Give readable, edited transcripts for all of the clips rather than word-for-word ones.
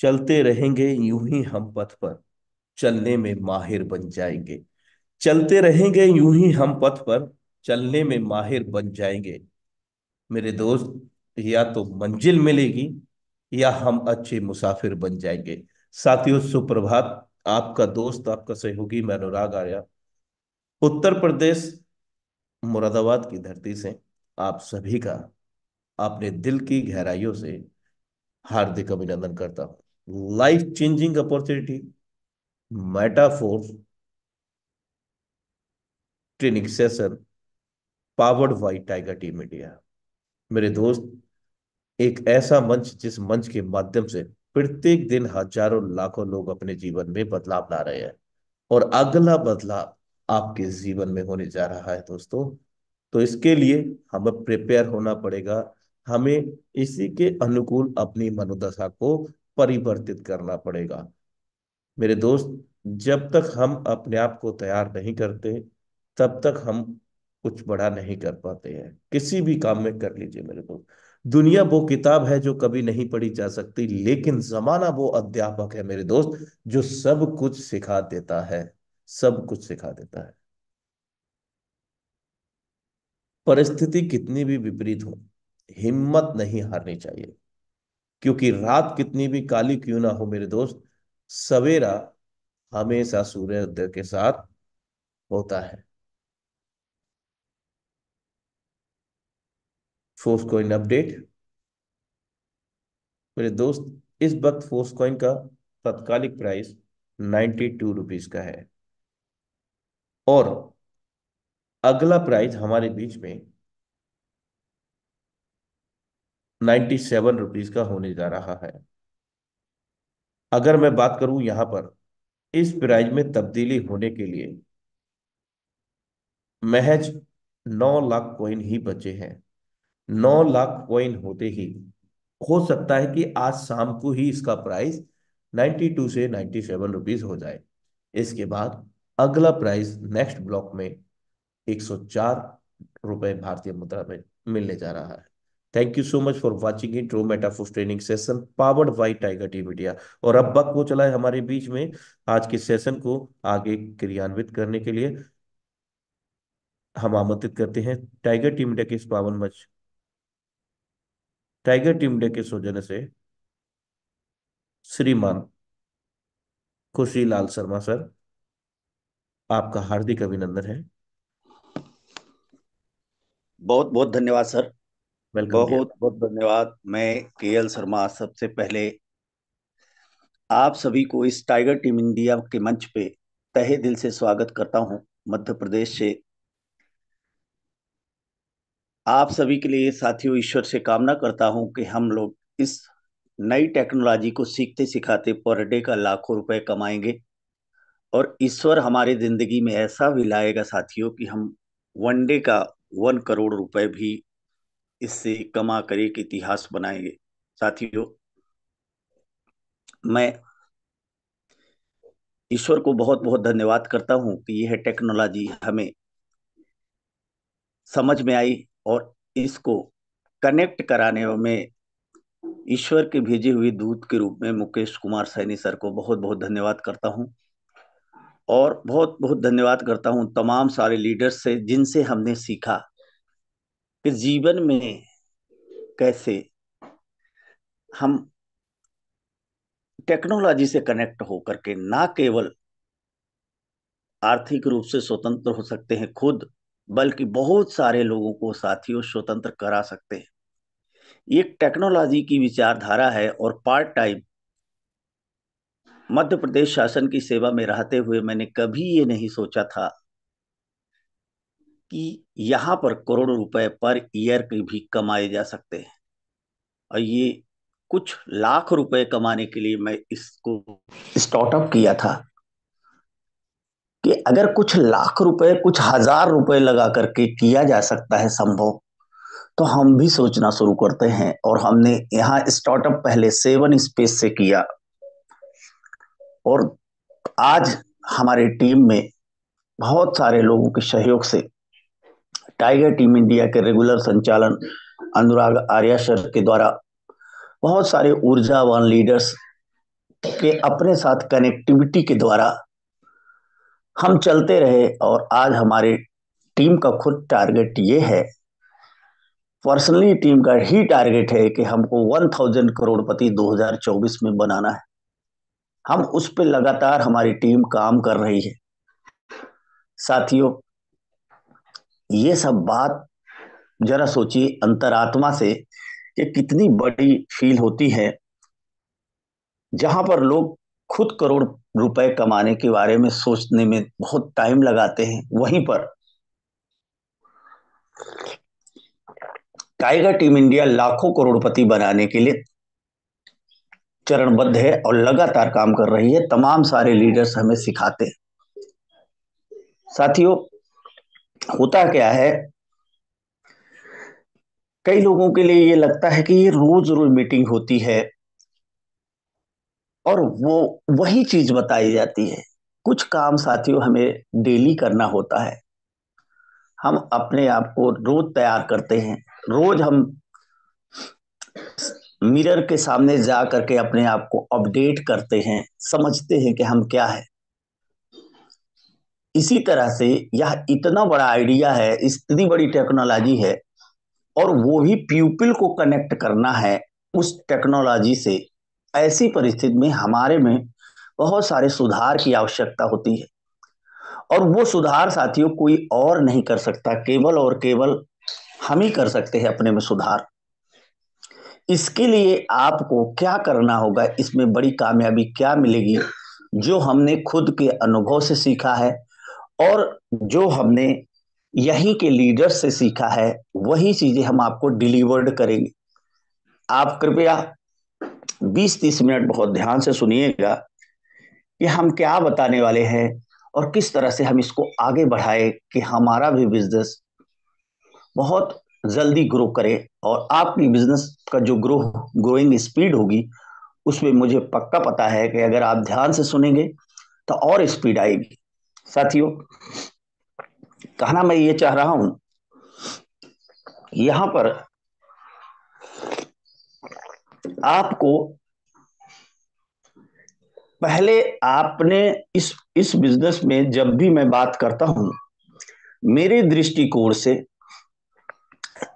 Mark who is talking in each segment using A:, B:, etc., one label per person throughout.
A: चलते रहेंगे यूं ही हम पथ पर, चलने में माहिर बन जाएंगे। चलते रहेंगे यूं ही हम पथ पर, चलने में माहिर बन जाएंगे। मेरे दोस्त, या तो मंजिल मिलेगी या हम अच्छे मुसाफिर बन जाएंगे। साथियों, सुप्रभात। आपका दोस्त, आपका सहयोगी, मैं अनुराग आर्या, उत्तर प्रदेश, मुरादाबाद की धरती से आप सभी का अपने दिल की गहराइयों से हार्दिक अभिनंदन करता हूँ। Life changing opportunity, metaphor training session, powered by tiger team India. मेरे दोस्त, एक ऐसा मंच जिस मंच के माध्यम से प्रत्येक दिन हजारों लाखों लोग अपने जीवन में बदलाव ला रहे हैं, और अगला बदलाव आपके जीवन में होने जा रहा है दोस्तों। तो इसके लिए हमें प्रिपेयर होना पड़ेगा। हमें इसी के अनुकूल अपनी मनोदशा को परिवर्तित करना पड़ेगा। मेरे दोस्त, जब तक हम अपने आप को तैयार नहीं करते, तब तक हम कुछ बड़ा नहीं कर पाते हैं। किसी भी काम में कर लीजिए मेरे दोस्त, दुनिया वो किताब है जो कभी नहीं पढ़ी जा सकती, लेकिन जमाना वो अध्यापक है मेरे दोस्त, जो सब कुछ सिखा देता है। सब कुछ सिखा देता है। परिस्थिति कितनी भी विपरीत हो, हिम्मत नहीं हारनी चाहिए। क्योंकि रात कितनी भी काली क्यों ना हो मेरे दोस्त, सवेरा हमेशा सूर्योदय के साथ होता है। Force coin update. मेरे दोस्त, इस वक्त फोर्स कॉइन का तत्कालिक प्राइस 92 रुपीज का है, और अगला प्राइस हमारे बीच में 97 रुपीज का होने जा रहा है। अगर मैं बात करूं यहां पर, इस प्राइस में तब्दीली होने के लिए महज 9 लाख कॉइन ही बचे हैं। 9 लाख कॉइन होते ही हो सकता है कि आज शाम को ही इसका प्राइस 92 से 97 रुपीज हो जाए। इसके बाद अगला प्राइस नेक्स्ट ब्लॉक में 104 रुपए भारतीय मुद्रा में मिलने जा रहा है। Thank you so much for watching in true metaphors training session powered by Tiger T Media. और अब वक्त वो चला है हमारे बीच में आज के सेशन को आगे क्रियान्वित करने के लिए। हम आमंत्रित करते हैं टाइगर टीम इंडिया के इस पावन मंच, टाइगर टीम इंडिया के सौजन्य से श्रीमान खुशी लाल शर्मा सर, आपका हार्दिक अभिनंदन है।
B: बहुत बहुत धन्यवाद सर।
A: Welcome dear.
B: बहुत बहुत धन्यवाद। मैं केएल शर्मा सबसे पहले आप सभी को इस टाइगर टीम इंडिया के मंच पे तहे दिल से स्वागत करता हूं। मध्य प्रदेश से आप सभी के लिए साथियों ईश्वर से कामना करता हूं कि हम लोग इस नई टेक्नोलॉजी को सीखते सिखाते पर डे का लाखों रुपए कमाएंगे, और ईश्वर हमारी जिंदगी में ऐसा भी लाएगा साथियों कि हम वन डे का 1 करोड़ रुपए भी इससे कमा कर एक इतिहास बनाएंगे। साथियों, मैं ईश्वर को बहुत बहुत धन्यवाद करता हूं कि यह टेक्नोलॉजी हमें समझ में आई, और इसको कनेक्ट कराने में ईश्वर के भेजे हुए दूत के रूप में मुकेश कुमार सैनी सर को बहुत बहुत धन्यवाद करता हूं। और बहुत बहुत धन्यवाद करता हूं तमाम सारे लीडर्स से जिनसे हमने सीखा कि जीवन में कैसे हम टेक्नोलॉजी से कनेक्ट होकर के ना केवल आर्थिक रूप से स्वतंत्र हो सकते हैं खुद, बल्कि बहुत सारे लोगों को साथियों स्वतंत्र करा सकते हैं। ये एक टेक्नोलॉजी की विचारधारा है, और पार्ट टाइम मध्य प्रदेश शासन की सेवा में रहते हुए मैंने कभी ये नहीं सोचा था कि यहाँ पर करोड़ों रुपए पर ईयर के भी कमाए जा सकते हैं। और ये कुछ लाख रुपए कमाने के लिए मैं इसको स्टार्टअप किया था कि अगर कुछ लाख रुपए कुछ हजार रुपए लगा करके किया जा सकता है संभव, तो हम भी सोचना शुरू करते हैं। और हमने यहाँ स्टार्टअप पहले 7 स्पेस से किया, और आज हमारी टीम में बहुत सारे लोगों के सहयोग से टाइगर टीम इंडिया के रेगुलर संचालन अनुराग आर्या सर के द्वारा बहुत सारे ऊर्जावान लीडर्स के अपने साथ कनेक्टिविटी के द्वारा हम चलते रहे, और आज हमारी टीम का खुद टारगेट ये है, पर्सनली टीम का ही टारगेट है कि हमको 1000 करोड़पति 2024 में बनाना है। हम उस पर लगातार हमारी टीम काम कर रही है। साथियों, ये सब बात जरा सोचिए अंतरात्मा से कि कितनी बड़ी फील होती है, जहां पर लोग खुद करोड़ रुपए कमाने के बारे में सोचने में बहुत टाइम लगाते हैं, वहीं पर टाइगर टीम इंडिया लाखों करोड़पति बनाने के लिए चरणबद्ध है और लगातार काम कर रही है। तमाम सारे लीडर्स हमें सिखाते हैं। साथियों, होता क्या है, कई लोगों के लिए ये लगता है कि ये रोज रोज मीटिंग होती है और वो वही चीज बताई जाती है। कुछ काम साथियों हमें डेली करना होता है। हम अपने आप को रोज तैयार करते हैं। रोज हम मिरर के सामने जा करके अपने आप को अपडेट करते हैं, समझते हैं कि हम क्या है। इसी तरह से यह इतना बड़ा आइडिया है, इतनी बड़ी टेक्नोलॉजी है, और वो भी पीपल को कनेक्ट करना है उस टेक्नोलॉजी से। ऐसी परिस्थिति में हमारे में बहुत सारे सुधार की आवश्यकता होती है, और वो सुधार साथियों कोई और नहीं कर सकता, केवल और केवल हम ही कर सकते हैं अपने में सुधार। इसके लिए आपको क्या करना होगा, इसमें बड़ी कामयाबी क्या मिलेगी, जो हमने खुद के अनुभव से सीखा है और जो हमने यहीं के लीडर से सीखा है, वही चीजें हम आपको डिलीवर्ड करेंगे। आप कृपया 20-30 मिनट बहुत ध्यान से सुनिएगा कि हम क्या बताने वाले हैं और किस तरह से हम इसको आगे बढ़ाए कि हमारा भी बिजनेस बहुत जल्दी ग्रो करे, और आपकी बिजनेस का जो ग्रोइंग स्पीड होगी, उसमें मुझे पक्का पता है कि अगर आप ध्यान से सुनेंगे तो और स्पीड आएगी। साथियों, कहना मैं ये चाह रहा हूं, यहां पर आपको पहले आपने इस बिजनेस में जब भी मैं बात करता हूं, मेरे दृष्टिकोण से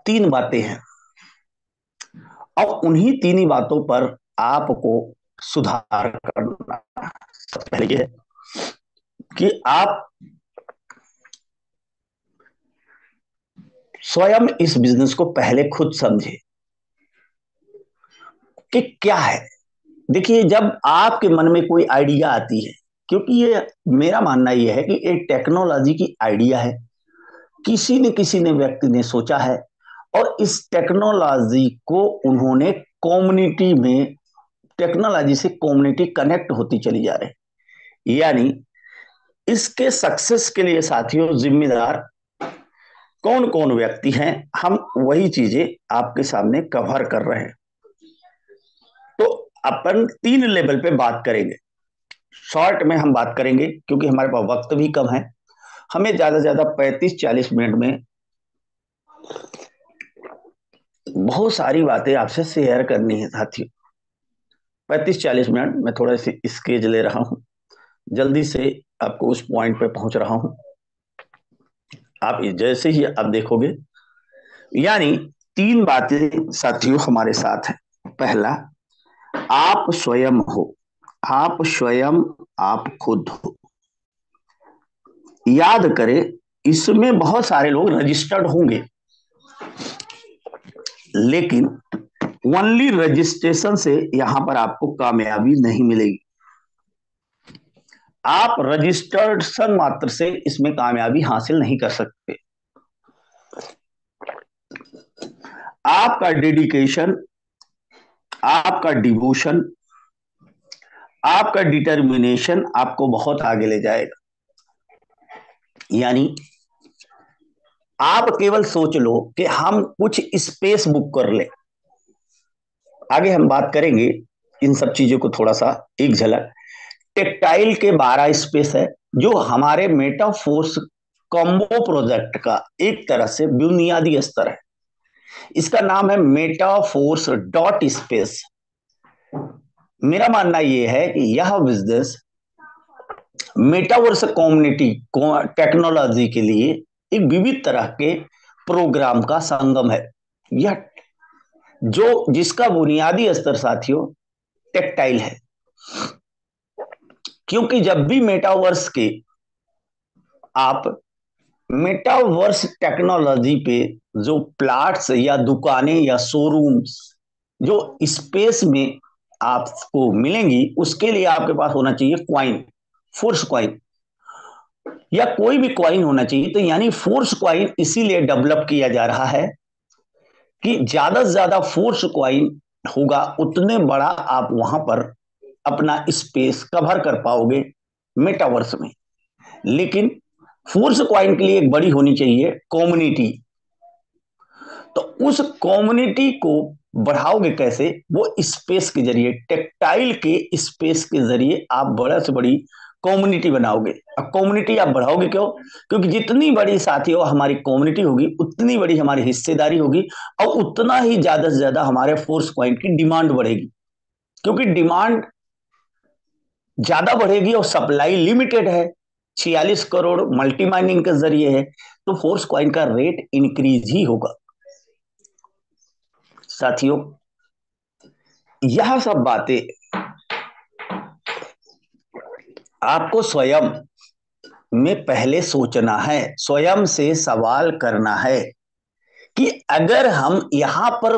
B: 3 बातें हैं, और उन्हीं 3 ही बातों पर आपको सुधार करना। सबसे पहले यह है कि आप स्वयं इस बिजनेस को पहले खुद समझे कि क्या है। देखिए, जब आपके मन में कोई आइडिया आती है, क्योंकि ये मेरा मानना यह है कि एक टेक्नोलॉजी की आइडिया है, किसी ने व्यक्ति ने सोचा है, और इस टेक्नोलॉजी को उन्होंने कम्युनिटी में, टेक्नोलॉजी से कम्युनिटी कनेक्ट होती चली जा रही है। यानी इसके सक्सेस के लिए साथियों जिम्मेदार कौन कौन व्यक्ति हैं, हम वही चीजें आपके सामने कवर कर रहे हैं। तो अपन 3 लेवल पे बात करेंगे। शॉर्ट में हम बात करेंगे क्योंकि हमारे पास वक्त भी कम है। हमें ज्यादा से ज्यादा 35-40 मिनट में बहुत सारी बातें आपसे शेयर करनी है साथियों। 35-40 मिनट में थोड़ा सी स्केच ले रहा हूं, जल्दी से आपको उस पॉइंट पे पहुंच रहा हूं। आप जैसे ही आप देखोगे, यानी 3 बातें साथियों हमारे साथ हैं। पहला, आप स्वयं हो, आप स्वयं, आप खुद हो। याद करें, इसमें बहुत सारे लोग रजिस्टर्ड होंगे, लेकिन ओनली रजिस्ट्रेशन से यहां पर आपको कामयाबी नहीं मिलेगी। आप रजिस्ट्रेशन मात्र से इसमें कामयाबी हासिल नहीं कर सकते। आपका डेडिकेशन, आपका डिवोशन, आपका डिटर्मिनेशन आपको बहुत आगे ले जाएगा। यानी आप केवल सोच लो कि हम कुछ स्पेस बुक कर ले। आगे हम बात करेंगे इन सब चीजों को, थोड़ा सा एक झलक। टेक्टाइल के 12 स्पेस है, जो हमारे मेटाफोर्स कॉम्बो प्रोजेक्ट का एक तरह से बुनियादी स्तर है। इसका नाम है मेटाफोर्स डॉट स्पेस। मेरा मानना यह है कि यह बिजनेस मेटावर्स कम्युनिटी टेक्नोलॉजी के लिए एक विविध तरह के प्रोग्राम का संगम है। यह जो जिसका बुनियादी स्तर साथियों टेक्टाइल है, क्योंकि जब भी मेटावर्स के आप मेटावर्स टेक्नोलॉजी पे जो प्लाट्स या दुकानें या शोरूम्स जो स्पेस में आपको मिलेंगी, उसके लिए आपके पास होना चाहिए क्वाइन, फोर्स क्वाइन या कोई भी क्वाइन होना चाहिए। तो यानी फोर्स क्वाइन इसीलिए डेवलप किया जा रहा है कि ज्यादा से ज्यादा फोर्स क्वाइन होगा, उतने बड़ा आप वहां पर अपना स्पेस कवर कर पाओगे मेटावर्स में। लेकिन फोर्स क्वाइन के लिए एक बड़ी होनी चाहिए कम्युनिटी। तो उस कम्युनिटी को बढ़ाओगे कैसे? वो स्पेस के जरिए, टेक्टाइल के स्पेस के जरिए आप बड़ा से बड़ी कम्युनिटी बनाओगे। अब कम्युनिटी आप बढ़ाओगे क्यों? क्योंकि जितनी बड़ी साथियों हमारी कम्युनिटी होगी, उतनी बड़ी हमारी हिस्सेदारी होगी और उतना ही ज्यादा से ज्यादा हमारे फोर्स क्वाइन की डिमांड बढ़ेगी। क्योंकि डिमांड ज्यादा बढ़ेगी और सप्लाई लिमिटेड है, 46 करोड़ मल्टी माइनिंग के जरिए है, तो फोर्स क्वाइन का रेट इंक्रीज ही होगा। साथियों, यह सब बातें आपको स्वयं में पहले सोचना है, स्वयं से सवाल करना है कि अगर हम यहां पर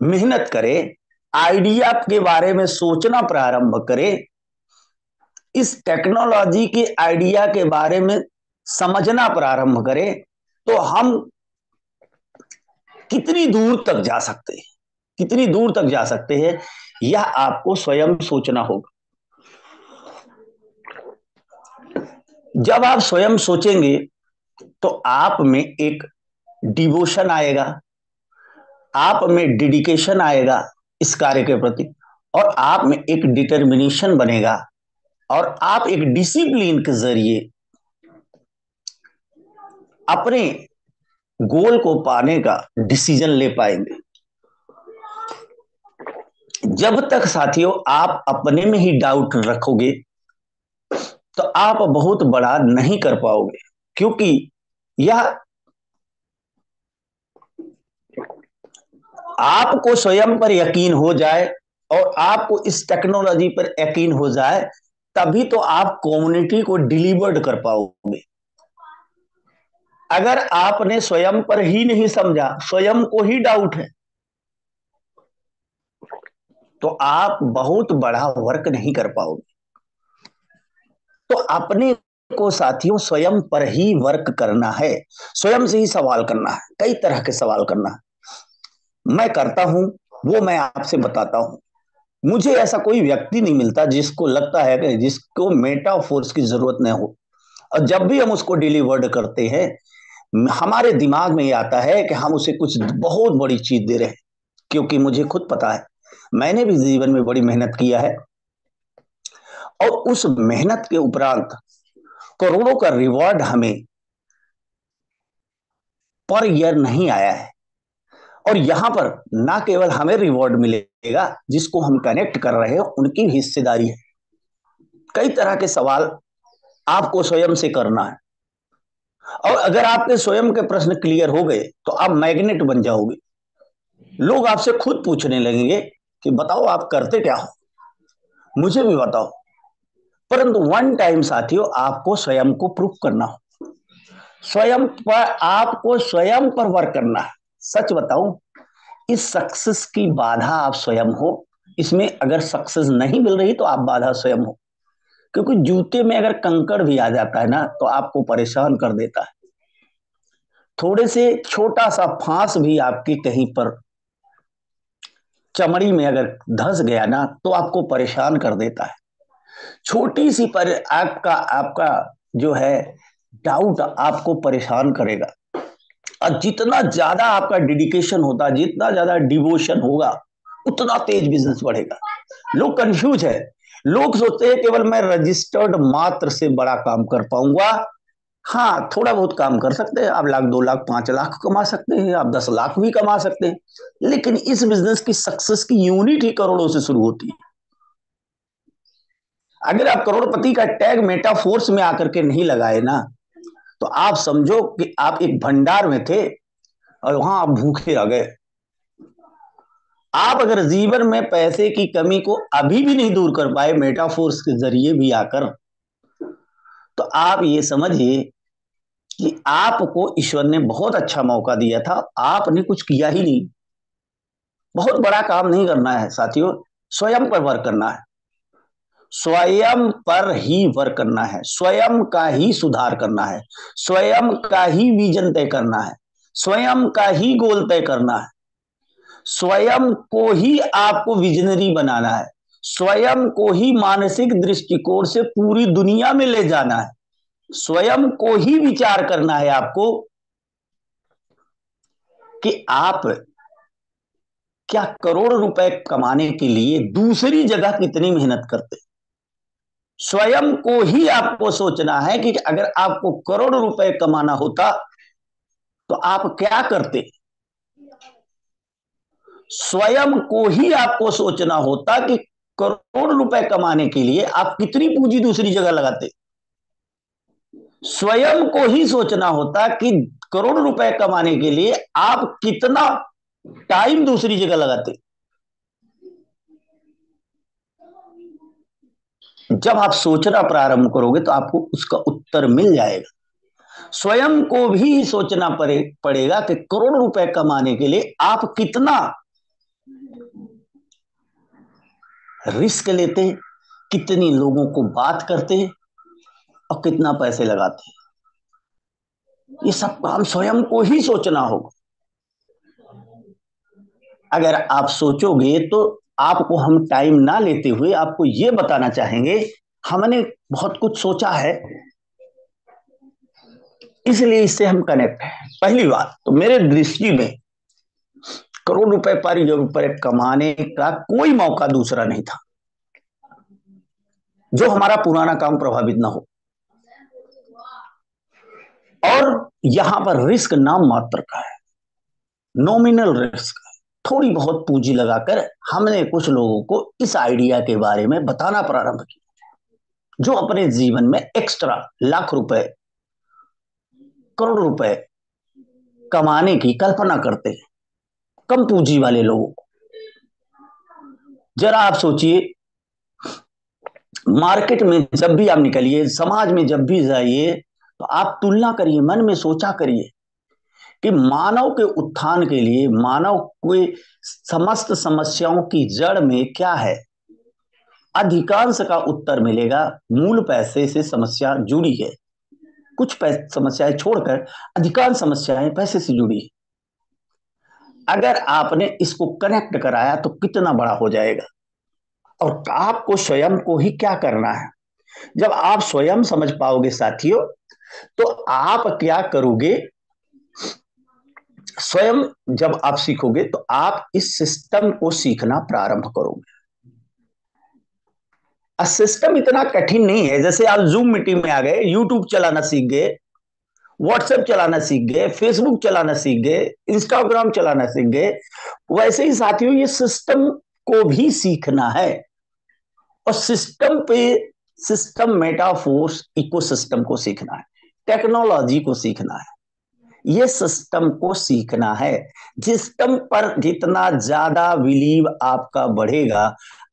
B: मेहनत करें, आइडिया के बारे में सोचना प्रारंभ करें, इस टेक्नोलॉजी के आइडिया के बारे में समझना प्रारंभ करें, तो हम कितनी दूर तक जा सकते हैं, कितनी दूर तक जा सकते हैं, यह आपको स्वयं सोचना होगा। जब आप स्वयं सोचेंगे तो आप में एक डिवोशन आएगा, आप में डेडिकेशन आएगा इस कार्य के प्रति, और आप में एक डिटर्मिनेशन बनेगा, और आप एक डिसिप्लिन के जरिए अपने गोल को पाने का डिसीजन ले पाएंगे। जब तक साथियों आप अपने में ही डाउट रखोगे तो आप बहुत बड़ा नहीं कर पाओगे, क्योंकि यह आपको स्वयं पर यकीन हो जाए और आपको इस टेक्नोलॉजी पर यकीन हो जाए, तभी तो आप कम्युनिटी को डिलीवर्ड कर पाओगे। अगर आपने स्वयं पर ही नहीं समझा, स्वयं को ही डाउट है, तो आप बहुत बड़ा वर्क नहीं कर पाओगे। तो अपने को साथियों स्वयं पर ही वर्क करना है, स्वयं से ही सवाल करना है, कई तरह के सवाल करना है। मैं करता हूं, वो मैं आपसे बताता हूं। मुझे ऐसा कोई व्यक्ति नहीं मिलता जिसको लगता है कि जिसको मेटाफोर्स की जरूरत न हो, और जब भी हम उसको डिलीवर्ड करते हैं, हमारे दिमाग में ये आता है कि हम उसे कुछ बहुत बड़ी चीज दे रहे हैं। क्योंकि मुझे खुद पता है, मैंने भी जीवन में बड़ी मेहनत किया है, और उस मेहनत के उपरांत करोड़ों का रिवॉर्ड हमें पर ईयर नहीं आया है। और यहां पर ना केवल हमें रिवॉर्ड मिलेगा, जिसको हम कनेक्ट कर रहे हैं उनकी भी हिस्सेदारी है। कई तरह के सवाल आपको स्वयं से करना है, और अगर आपके स्वयं के प्रश्न क्लियर हो गए तो आप मैग्नेट बन जाओगे। लोग आपसे खुद पूछने लगेंगे कि बताओ आप करते क्या हो, मुझे भी बताओ। परंतु वन टाइम साथियों आपको स्वयं को प्रूफ करना हो, स्वयं पर आपको स्वयं पर वर्क करना है। सच बताऊं, इस सक्सेस की बाधा आप स्वयं हो। इसमें अगर सक्सेस नहीं मिल रही तो आप बाधा स्वयं हो। क्योंकि जूते में अगर कंकड़ भी आ जाता है ना, तो आपको परेशान कर देता है। थोड़े से छोटा सा फांस भी आपकी कहीं पर चमड़ी में अगर धंस गया ना, तो आपको परेशान कर देता है। छोटी सी पर आपका आपका जो है डाउट आपको परेशान करेगा। और जितना ज्यादा आपका डेडिकेशन होता, जितना ज्यादा डिवोशन होगा, उतना तेज बिजनेस बढ़ेगा। लोग कंफ्यूज है, लोग सोचते हैं केवल मैं रजिस्टर्ड मात्र से बड़ा काम कर पाऊंगा, हाँ, थोड़ा बहुत काम कर सकते हैं आप, 1 लाख 2 लाख 5 लाख कमा सकते हैं, आप 10 लाख भी कमा सकते हैं, लेकिन इस बिजनेस की सक्सेस की यूनिट ही करोड़ों से शुरू होती है। अगर आप करोड़पति का टैग मेटाफोर्स में आकर के नहीं लगाए ना, तो आप समझो कि आप एक भंडार में थे और वहां आप भूखे रह गए। आप अगर जीवन में पैसे की कमी को अभी भी नहीं दूर कर पाए मेटाफोर्स के जरिए भी आकर, तो आप ये समझिए कि आपको ईश्वर ने बहुत अच्छा मौका दिया था, आपने कुछ किया ही नहीं। बहुत बड़ा काम नहीं करना है साथियों, स्वयं पर वर्क करना है। स्वयं पर ही वर्क करना है, स्वयं का ही सुधार करना है, स्वयं का ही विजन तय करना है, स्वयं का ही गोल तय करना है, स्वयं को ही आपको विजनरी बनाना है, स्वयं को ही मानसिक दृष्टिकोण से पूरी दुनिया में ले जाना है, स्वयं को ही विचार करना है आपको कि आप क्या करोड़ रुपए कमाने के लिए दूसरी जगह कितनी मेहनत करते। स्वयं को ही आपको सोचना है कि अगर आपको करोड़ रुपए कमाना होता तो आप क्या करते। स्वयं को ही आपको सोचना होता कि करोड़ रुपए कमाने के लिए आप कितनी पूंजी दूसरी जगह लगाते। स्वयं को ही सोचना होता कि करोड़ रुपए कमाने के लिए आप कितना टाइम दूसरी जगह लगाते। जब आप सोचना प्रारंभ करोगे तो आपको उसका उत्तर मिल जाएगा। स्वयं को भी सोचना पड़ेगा कि करोड़ रुपए कमाने के लिए आप कितना रिस्क लेते हैं, कितनी लोगों को बात करते हैं और कितना पैसे लगाते हैं। ये सब काम स्वयं को ही सोचना होगा। अगर आप सोचोगे तो आपको हम टाइम ना लेते हुए आपको ये बताना चाहेंगे, हमने बहुत कुछ सोचा है, इसलिए इससे हम कनेक्ट हैं। पहली बात तो मेरे दृष्टि में करोड़ रुपए पर कमाने का कोई मौका दूसरा नहीं था जो हमारा पुराना काम प्रभावित ना हो। और यहां पर रिस्क नाम मात्र का है, नॉमिनल रिस्क। थोड़ी बहुत पूंजी लगाकर हमने कुछ लोगों को इस आइडिया के बारे में बताना प्रारंभ किया, जो अपने जीवन में एक्स्ट्रा लाख रुपए करोड़ रुपए कमाने की कल्पना करते हैं, कम पूंजी वाले लोगों को। जरा आप सोचिए, मार्केट में जब भी आप निकलिए, समाज में जब भी जाइए, तो आप तुलना करिए, मन में सोचा करिए कि मानव के उत्थान के लिए, मानव के समस्त समस्याओं की जड़ में क्या है। अधिकांश का उत्तर मिलेगा मूल पैसे से समस्या जुड़ी है। कुछ समस्याएं छोड़कर अधिकांश समस्याएं पैसे से जुड़ी है। अगर आपने इसको कनेक्ट कराया तो कितना बड़ा हो जाएगा। और आपको स्वयं को ही क्या करना है, जब आप स्वयं समझ पाओगे साथियों, तो आप क्या करोगे। स्वयं जब आप सीखोगे तो आप इस सिस्टम को सीखना प्रारंभ करोगे। सिस्टम इतना कठिन नहीं है, जैसे आप जूम मीटिंग में आ गए, यूट्यूब चलाना सीख गए, व्हाट्सएप चलाना सीख गए, फेसबुक चलाना सीख गए, इंस्टाग्राम चलाना सीख गए, वैसे ही साथियों ये सिस्टम को भी सीखना है। और सिस्टम पे सिस्टम मेटाफोर्स इकोसिस्टम को सीखना है, टेक्नोलॉजी को सीखना है, ये सिस्टम को सीखना है। सिस्टम पर जितना ज्यादा बिलीव आपका बढ़ेगा,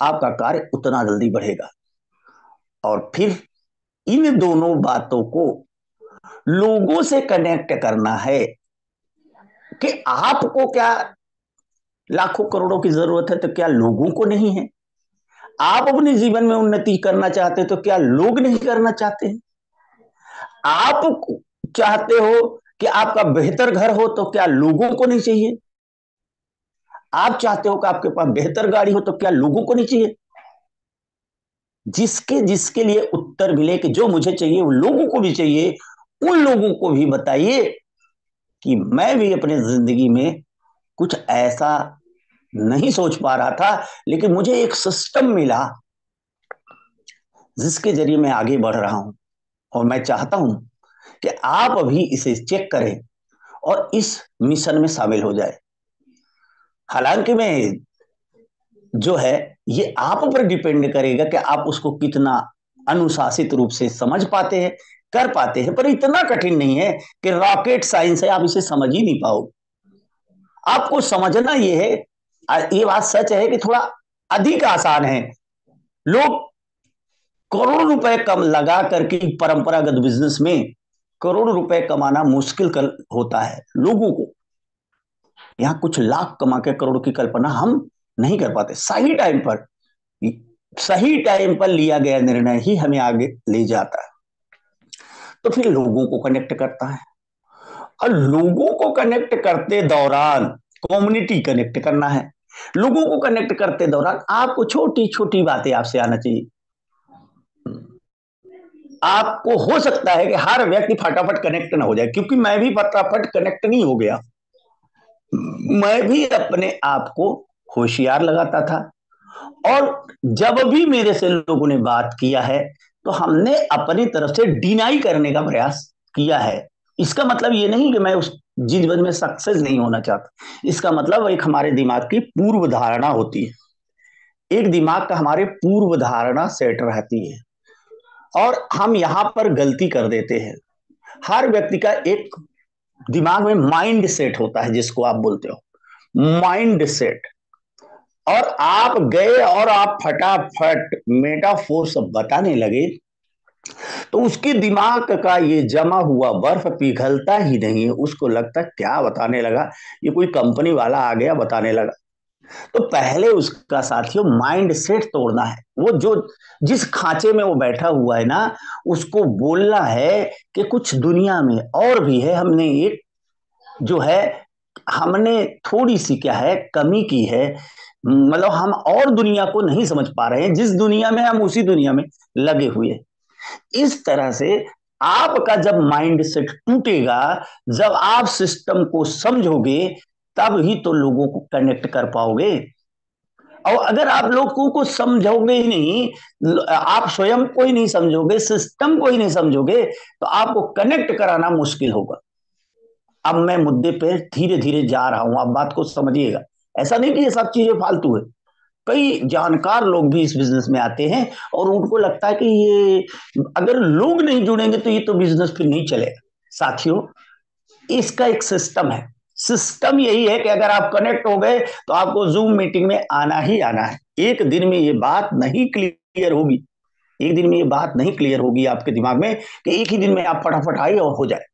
B: आपका कार्य उतना जल्दी बढ़ेगा। और फिर इन दोनों बातों को लोगों से कनेक्ट करना है कि आपको क्या लाखों करोड़ों की जरूरत है तो क्या लोगों को नहीं है। आप अपने जीवन में उन्नति करना चाहते तो क्या लोग नहीं करना चाहते हैं। आप चाहते हो कि आपका बेहतर घर हो तो क्या लोगों को नहीं चाहिए। आप चाहते हो कि आपके पास बेहतर गाड़ी हो तो क्या लोगों को नहीं चाहिए। जिसके जिसके लिए उत्तर मिले कि जो मुझे चाहिए वो लोगों को भी चाहिए, उन लोगों को भी बताइए कि मैं भी अपने जिंदगी में कुछ ऐसा नहीं सोच पा रहा था, लेकिन मुझे एक सिस्टम मिला जिसके जरिए मैं आगे बढ़ रहा हूं। और मैं चाहता हूं कि आप अभी इसे चेक करें और इस मिशन में शामिल हो जाए। हालांकि मैं जो है ये आप पर डिपेंड करेगा कि आप उसको कितना अनुशासित रूप से समझ पाते हैं, कर पाते हैं। पर इतना कठिन नहीं है कि रॉकेट साइंस है, आप इसे समझ ही नहीं पाओ। आपको समझना ये है, ये बात सच है कि थोड़ा अधिक आसान है। लोग करोड़ रुपए कम लगा करके परंपरागत बिजनेस में करोड़ रुपए कमाना मुश्किल होता है लोगों को। यहाँ कुछ लाख कमा के करोड़ की कल्पना हम नहीं कर पाते। सही टाइम पर लिया गया निर्णय ही हमें आगे ले जाता है। तो फिर लोगों को कनेक्ट करता है, और लोगों को कनेक्ट करते दौरान कम्युनिटी कनेक्ट करना है। लोगों को कनेक्ट करते दौरान आपको छोटी छोटी बातें आपसे आना चाहिए। आपको हो सकता है कि हर व्यक्ति फटाफट कनेक्ट ना हो जाए, क्योंकि मैं भी फटाफट कनेक्ट नहीं हो गया। मैं भी अपने आप को होशियार लगाता था, और जब भी मेरे से लोगों ने बात किया है तो हमने अपनी तरफ से डिनाई करने का प्रयास किया है। इसका मतलब ये नहीं कि मैं उस चीज में सक्सेस नहीं होना चाहता। इसका मतलब एक हमारे दिमाग की पूर्व धारणा होती है, एक दिमाग का हमारे पूर्व धारणा सेट रहती है, और हम यहां पर गलती कर देते हैं। हर व्यक्ति का एक दिमाग में माइंड सेट होता है, जिसको आप बोलते हो माइंड सेट। और आप गए और आप फटाफट मेटाफोर सब बताने लगे, तो उसके दिमाग का ये जमा हुआ बर्फ पिघलता ही नहीं है। उसको लगता क्या बताने लगा, ये कोई कंपनी वाला आ गया बताने लगा। तो पहले उसका साथियों माइंड सेट तोड़ना है। वो जो जिस खांचे में वो बैठा हुआ है ना, उसको बोलना है कि कुछ दुनिया में और भी है। हमने एक जो है हमने थोड़ी सी क्या है कमी की है। मतलब हम और दुनिया को नहीं समझ पा रहे हैं, जिस दुनिया में हम उसी दुनिया में लगे हुए हैं। इस तरह से आपका जब माइंड सेट टूटेगा, जब आप सिस्टम को समझोगे, तब ही तो लोगों को कनेक्ट कर पाओगे। और अगर आप लोगों को समझोगे ही नहीं, आप स्वयं को ही नहीं समझोगे, सिस्टम को ही नहीं समझोगे, तो आपको कनेक्ट कराना मुश्किल होगा। अब मैं मुद्दे पे धीरे धीरे जा रहा हूं, आप बात को समझिएगा। ऐसा नहीं कि ये सब चीजें फालतू है। कई जानकार लोग भी इस बिजनेस में आते हैं, और उनको लगता है कि ये अगर लोग नहीं जुड़ेंगे तो ये तो बिजनेस फिर नहीं चलेगा। साथियों, इसका एक सिस्टम है। सिस्टम यही है कि अगर आप कनेक्ट हो गए तो आपको जूम मीटिंग में आना ही आना है। एक दिन में ये बात नहीं क्लियर होगी, एक दिन में ये बात नहीं क्लियर होगी आपके दिमाग में कि एक ही दिन में आप फटाफट आए और हो जाए।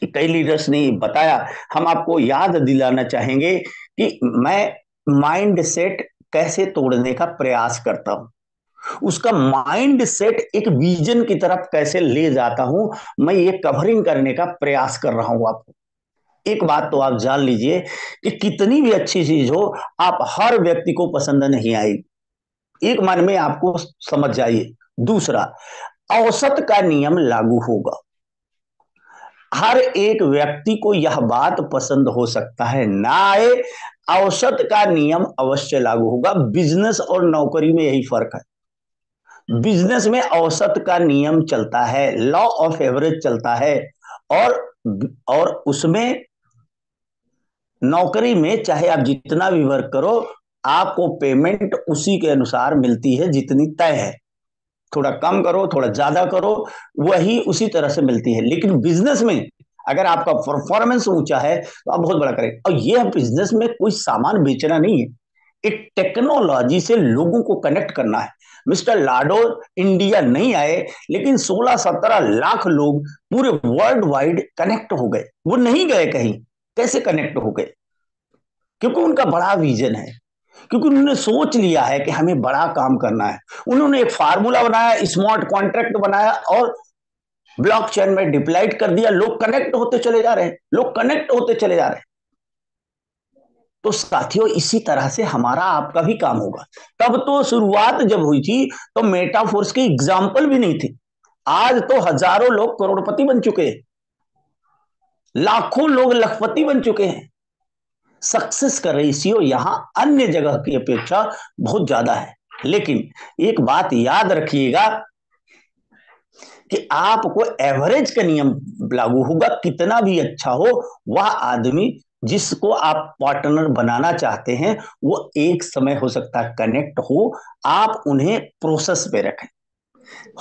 B: कई लीडर्स ने बताया। हम आपको याद दिलाना चाहेंगे कि मैं माइंड सेट कैसे तोड़ने का प्रयास करता हूं, उसका माइंड सेट एक विजन की तरफ कैसे ले जाता हूं, मैं ये कवरिंग करने का प्रयास कर रहा हूं आपको। एक बात तो आप जान लीजिए कि कितनी भी अच्छी चीज हो, आप हर व्यक्ति को पसंद नहीं आएगी। एक मन में आपको समझ जाइए। दूसरा, औसत का नियम लागू होगा। हर एक व्यक्ति को यह बात पसंद हो सकता है ना आए, औसत का नियम अवश्य लागू होगा। बिजनेस और नौकरी में यही फर्क है। बिजनेस में औसत का नियम चलता है, लॉ ऑफ एवरेज चलता है। और और उसमें नौकरी में चाहे आप जितना भी वर्क करो, आपको पेमेंट उसी के अनुसार मिलती है जितनी तय है। थोड़ा कम करो, थोड़ा ज्यादा करो, वही उसी तरह से मिलती है। लेकिन बिजनेस में अगर आपका परफॉर्मेंस ऊंचा है तो आप बहुत बड़ा करें। और यह बिजनेस में कोई सामान बेचना नहीं है, एक टेक्नोलॉजी से लोगों को कनेक्ट करना है। मिस्टर लाडोर इंडिया नहीं आए, लेकिन 16-17 लाख लोग पूरे वर्ल्ड वाइड कनेक्ट हो गए। वो नहीं गए कहीं। कैसे कनेक्ट हो गए? क्योंकि उनका बड़ा विजन है, क्योंकि उन्होंने सोच लिया है कि हमें बड़ा काम करना है। उन्होंने एक फार्मूला बनाया, स्मार्ट कॉन्ट्रैक्ट बनाया, और ब्लॉकचेन में डिप्लॉइड कर दिया। लोग कनेक्ट होते चले जा रहे हैं, लोग कनेक्ट होते चले जा रहे हैं। तो साथियों, इसी तरह से हमारा आपका भी काम होगा। तब तो शुरुआत जब हुई थी तो मेटाफोर्स की एग्जाम्पल भी नहीं थी। आज तो हजारों लोग करोड़पति बन चुके हैं, लाखों लोग लखपति बन चुके हैं। सक्सेस का रेशियो यहां अन्य जगह की अपेक्षा बहुत ज्यादा है। लेकिन एक बात याद रखिएगा कि आपको एवरेज का नियम लागू होगा। कितना भी अच्छा हो, वह आदमी जिसको आप पार्टनर बनाना चाहते हैं वो एक समय हो सकता है कनेक्ट हो, आप उन्हें प्रोसेस पे रखें।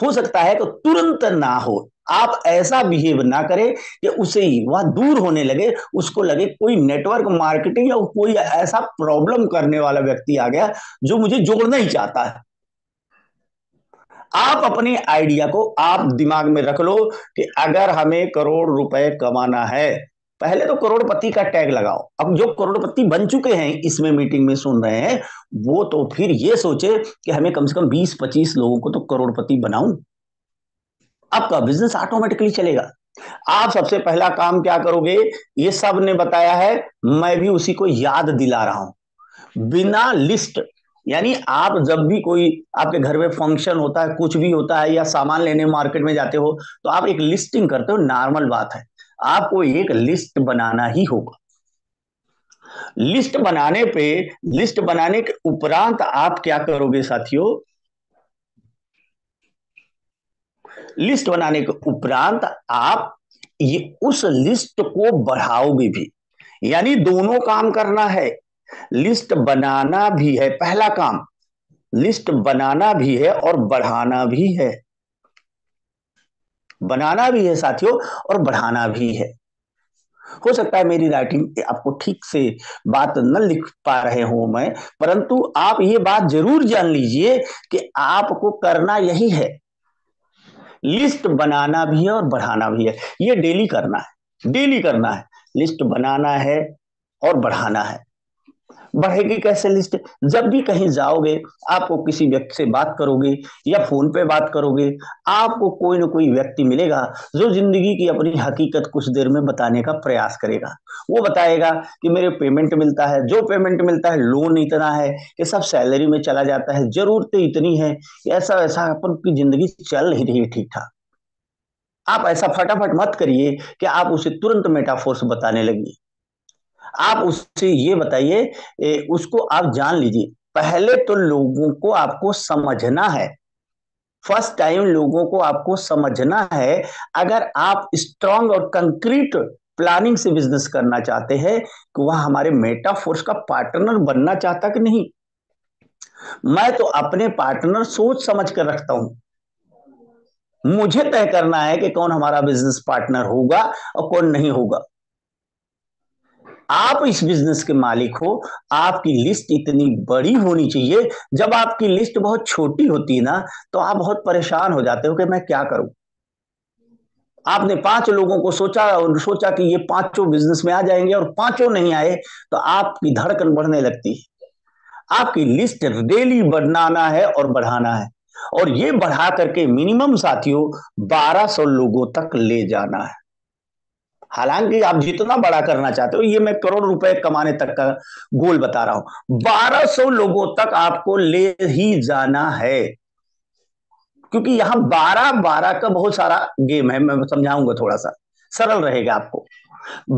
B: हो सकता है कि तुरंत ना हो, आप ऐसा बिहेव ना करें कि उसे ही वह दूर होने लगे, उसको लगे कोई नेटवर्क मार्केटिंग या कोई ऐसा प्रॉब्लम करने वाला व्यक्ति आ गया जो मुझे जोड़ना ही चाहता है। आप अपने आइडिया को आप दिमाग में रख लो कि अगर हमें करोड़ रुपए कमाना है, पहले तो करोड़पति का टैग लगाओ। अब जो करोड़पति बन चुके हैं इसमें मीटिंग में सुन रहे हैं, वो तो फिर ये सोचे कि हमें कम से कम 20-25 लोगों को तो करोड़पति बनाऊं। आपका बिजनेस ऑटोमेटिकली चलेगा। आप सबसे पहला काम क्या करोगे, ये सब ने बताया है, मैं भी उसी को याद दिला रहा हूं। बिना लिस्ट, यानी आप जब भी कोई आपके घर में फंक्शन होता है, कुछ भी होता है, या सामान लेने मार्केट में जाते हो, तो आप एक लिस्टिंग करते हो, नॉर्मल बात है। आपको एक लिस्ट बनाना ही होगा। लिस्ट बनाने पे, लिस्ट बनाने के उपरांत आप क्या करोगे साथियों, लिस्ट बनाने के उपरांत आप ये उस लिस्ट को बढ़ाओगे भी। यानी दोनों काम करना है, लिस्ट बनाना भी है पहला काम, लिस्ट बनाना भी है और बढ़ाना भी है। बनाना भी है साथियों और बढ़ाना भी है। हो सकता है मेरी राइटिंग आपको ठीक से बात न लिख पा रहे हो मैं, परंतु आप ये बात जरूर जान लीजिए कि आपको करना यही है, लिस्ट बनाना भी है और बढ़ाना भी है। ये डेली करना है, डेली करना है। लिस्ट बनाना है और बढ़ाना है। बढ़ेगी कैसे लिस्ट, जब भी कहीं जाओगे, आपको किसी व्यक्ति से बात करोगे या फोन पे बात करोगे, आपको कोई ना कोई व्यक्ति मिलेगा जो जिंदगी की अपनी हकीकत कुछ देर में बताने का प्रयास करेगा। वो बताएगा कि मेरे पेमेंट मिलता है, जो पेमेंट मिलता है लोन इतना है, ये सब सैलरी में चला जाता है, जरूरतें इतनी है, ऐसा ऐसा अपन की जिंदगी चल ही रही है ठीक ठाक। आप ऐसा फटाफट मत करिए कि आप उसे तुरंत मेटाफोर्स बताने लगिए। आप उससे ये बताइए, उसको आप जान लीजिए। पहले तो लोगों को आपको समझना है, फर्स्ट टाइम लोगों को आपको समझना है। अगर आप स्ट्रांग और कंक्रीट प्लानिंग से बिजनेस करना चाहते हैं कि वह हमारे मेटाफोर्स का पार्टनर बनना चाहता कि नहीं। मैं तो अपने पार्टनर सोच समझ कर रखता हूं। मुझे तय करना है कि कौन हमारा बिजनेस पार्टनर होगा और कौन नहीं होगा। आप इस बिजनेस के मालिक हो, आपकी लिस्ट इतनी बड़ी होनी चाहिए। जब आपकी लिस्ट बहुत छोटी होती है ना, तो आप बहुत परेशान हो जाते हो कि मैं क्या करूं। आपने 5 लोगों को सोचा और सोचा कि ये पांचों बिजनेस में आ जाएंगे और पांचों नहीं आए, तो आपकी धड़कन बढ़ने लगती है। आपकी लिस्ट डेली बनाना है और बढ़ाना है, और ये बढ़ा करके मिनिमम साथियों 1200 लोगों तक ले जाना है। हालांकि आप जितना बड़ा करना चाहते हो, ये मैं करोड़ रुपए कमाने तक का गोल बता रहा हूं, 1200 लोगों तक आपको ले ही जाना है। क्योंकि यहां 12-12 का बहुत सारा गेम है, मैं समझाऊंगा, थोड़ा सा सरल रहेगा आपको।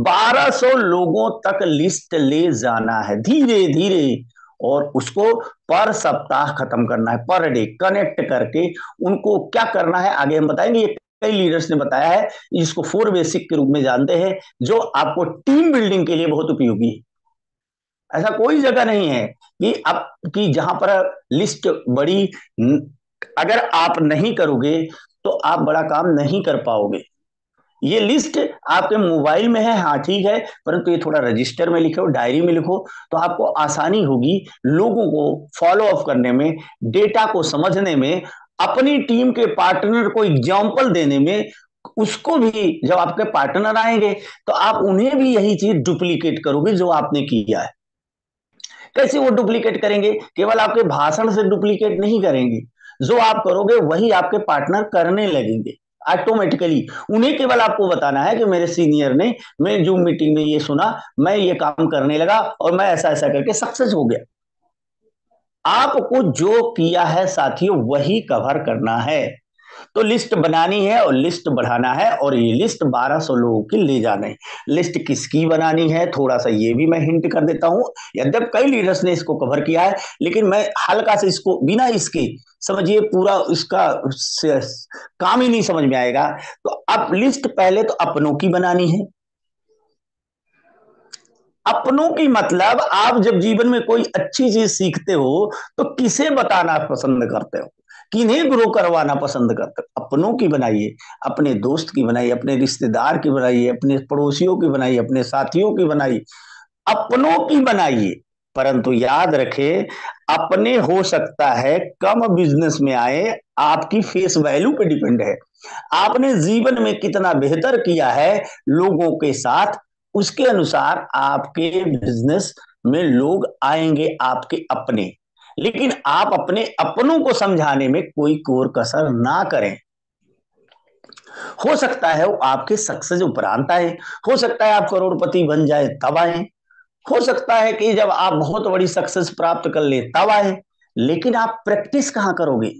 B: 1200 लोगों तक लिस्ट ले जाना है धीरे धीरे, और उसको पर सप्ताह खत्म करना है, पर डे कनेक्ट करके उनको क्या करना है आगे हम बताएंगे। ये कई लीडर्स ने बताया है, इसको 4 बेसिक के रूप में जानते हैं, जो आपको टीम बिल्डिंग के लिए बहुत उपयोगी है। ऐसा कोई जगह नहीं है कि आपकी जहां पर लिस्ट बड़ी, अगर आप नहीं करोगे तो आप बड़ा काम नहीं कर पाओगे। ये लिस्ट आपके मोबाइल में है, हाँ ठीक है, परंतु ये थोड़ा रजिस्टर में लिखो, डायरी में लिखो, तो आपको आसानी होगी लोगों को फॉलो अप करने में, डेटा को समझने में, अपनी टीम के पार्टनर को एग्जाम्पल देने में। उसको भी जब आपके पार्टनर आएंगे तो आप उन्हें भी यही चीज डुप्लीकेट करोगे जो आपने किया है। कैसे वो डुप्लीकेट करेंगे, केवल आपके भाषण से डुप्लीकेट नहीं करेंगे, जो आप करोगे वही आपके पार्टनर करने लगेंगे ऑटोमेटिकली। उन्हें केवल आपको बताना है कि मेरे सीनियर ने, मैं जो मीटिंग में ये सुना, मैं ये काम करने लगा और मैं ऐसा ऐसा करके सक्सेस हो गया। आपको जो किया है साथियों वही कवर करना है। तो लिस्ट बनानी है और लिस्ट बढ़ाना है, और ये लिस्ट 1200 लोगों की ले जाना है। लिस्ट किसकी बनानी है, थोड़ा सा ये भी मैं हिंट कर देता हूं। यद्यप कई लीडर्स ने इसको कवर किया है, लेकिन मैं हल्का से इसको बिना इसके, समझिए पूरा इसका काम ही नहीं समझ में आएगा। तो अब लिस्ट पहले तो अपनों की बनानी है। अपनों की मतलब आप जब जीवन में कोई अच्छी चीज सीखते हो तो किसे बताना पसंद करते हो, किन्हें ग्रो करवाना पसंद करते हो? अपनों की बनाइए, अपने दोस्त की बनाइए, अपने रिश्तेदार की बनाइए, अपने पड़ोसियों की बनाइए, अपने साथियों की बनाइए, अपनों की बनाइए। परंतु याद रखें, अपने हो सकता है कम बिजनेस में आए, आपकी फेस वैल्यू पे डिपेंड है। आपने जीवन में कितना बेहतर किया है लोगों के साथ, उसके अनुसार आपके बिजनेस में लोग आएंगे, आपके अपने। लेकिन आप अपने अपनों को समझाने में कोई कोर कसर ना करें। हो सकता है वो आपके सक्सेस उपरांत आए, हो सकता है आप करोड़पति बन जाए तब आए, हो सकता है कि जब आप बहुत बड़ी सक्सेस प्राप्त कर ले तब आए। लेकिन आप प्रैक्टिस कहां करोगे?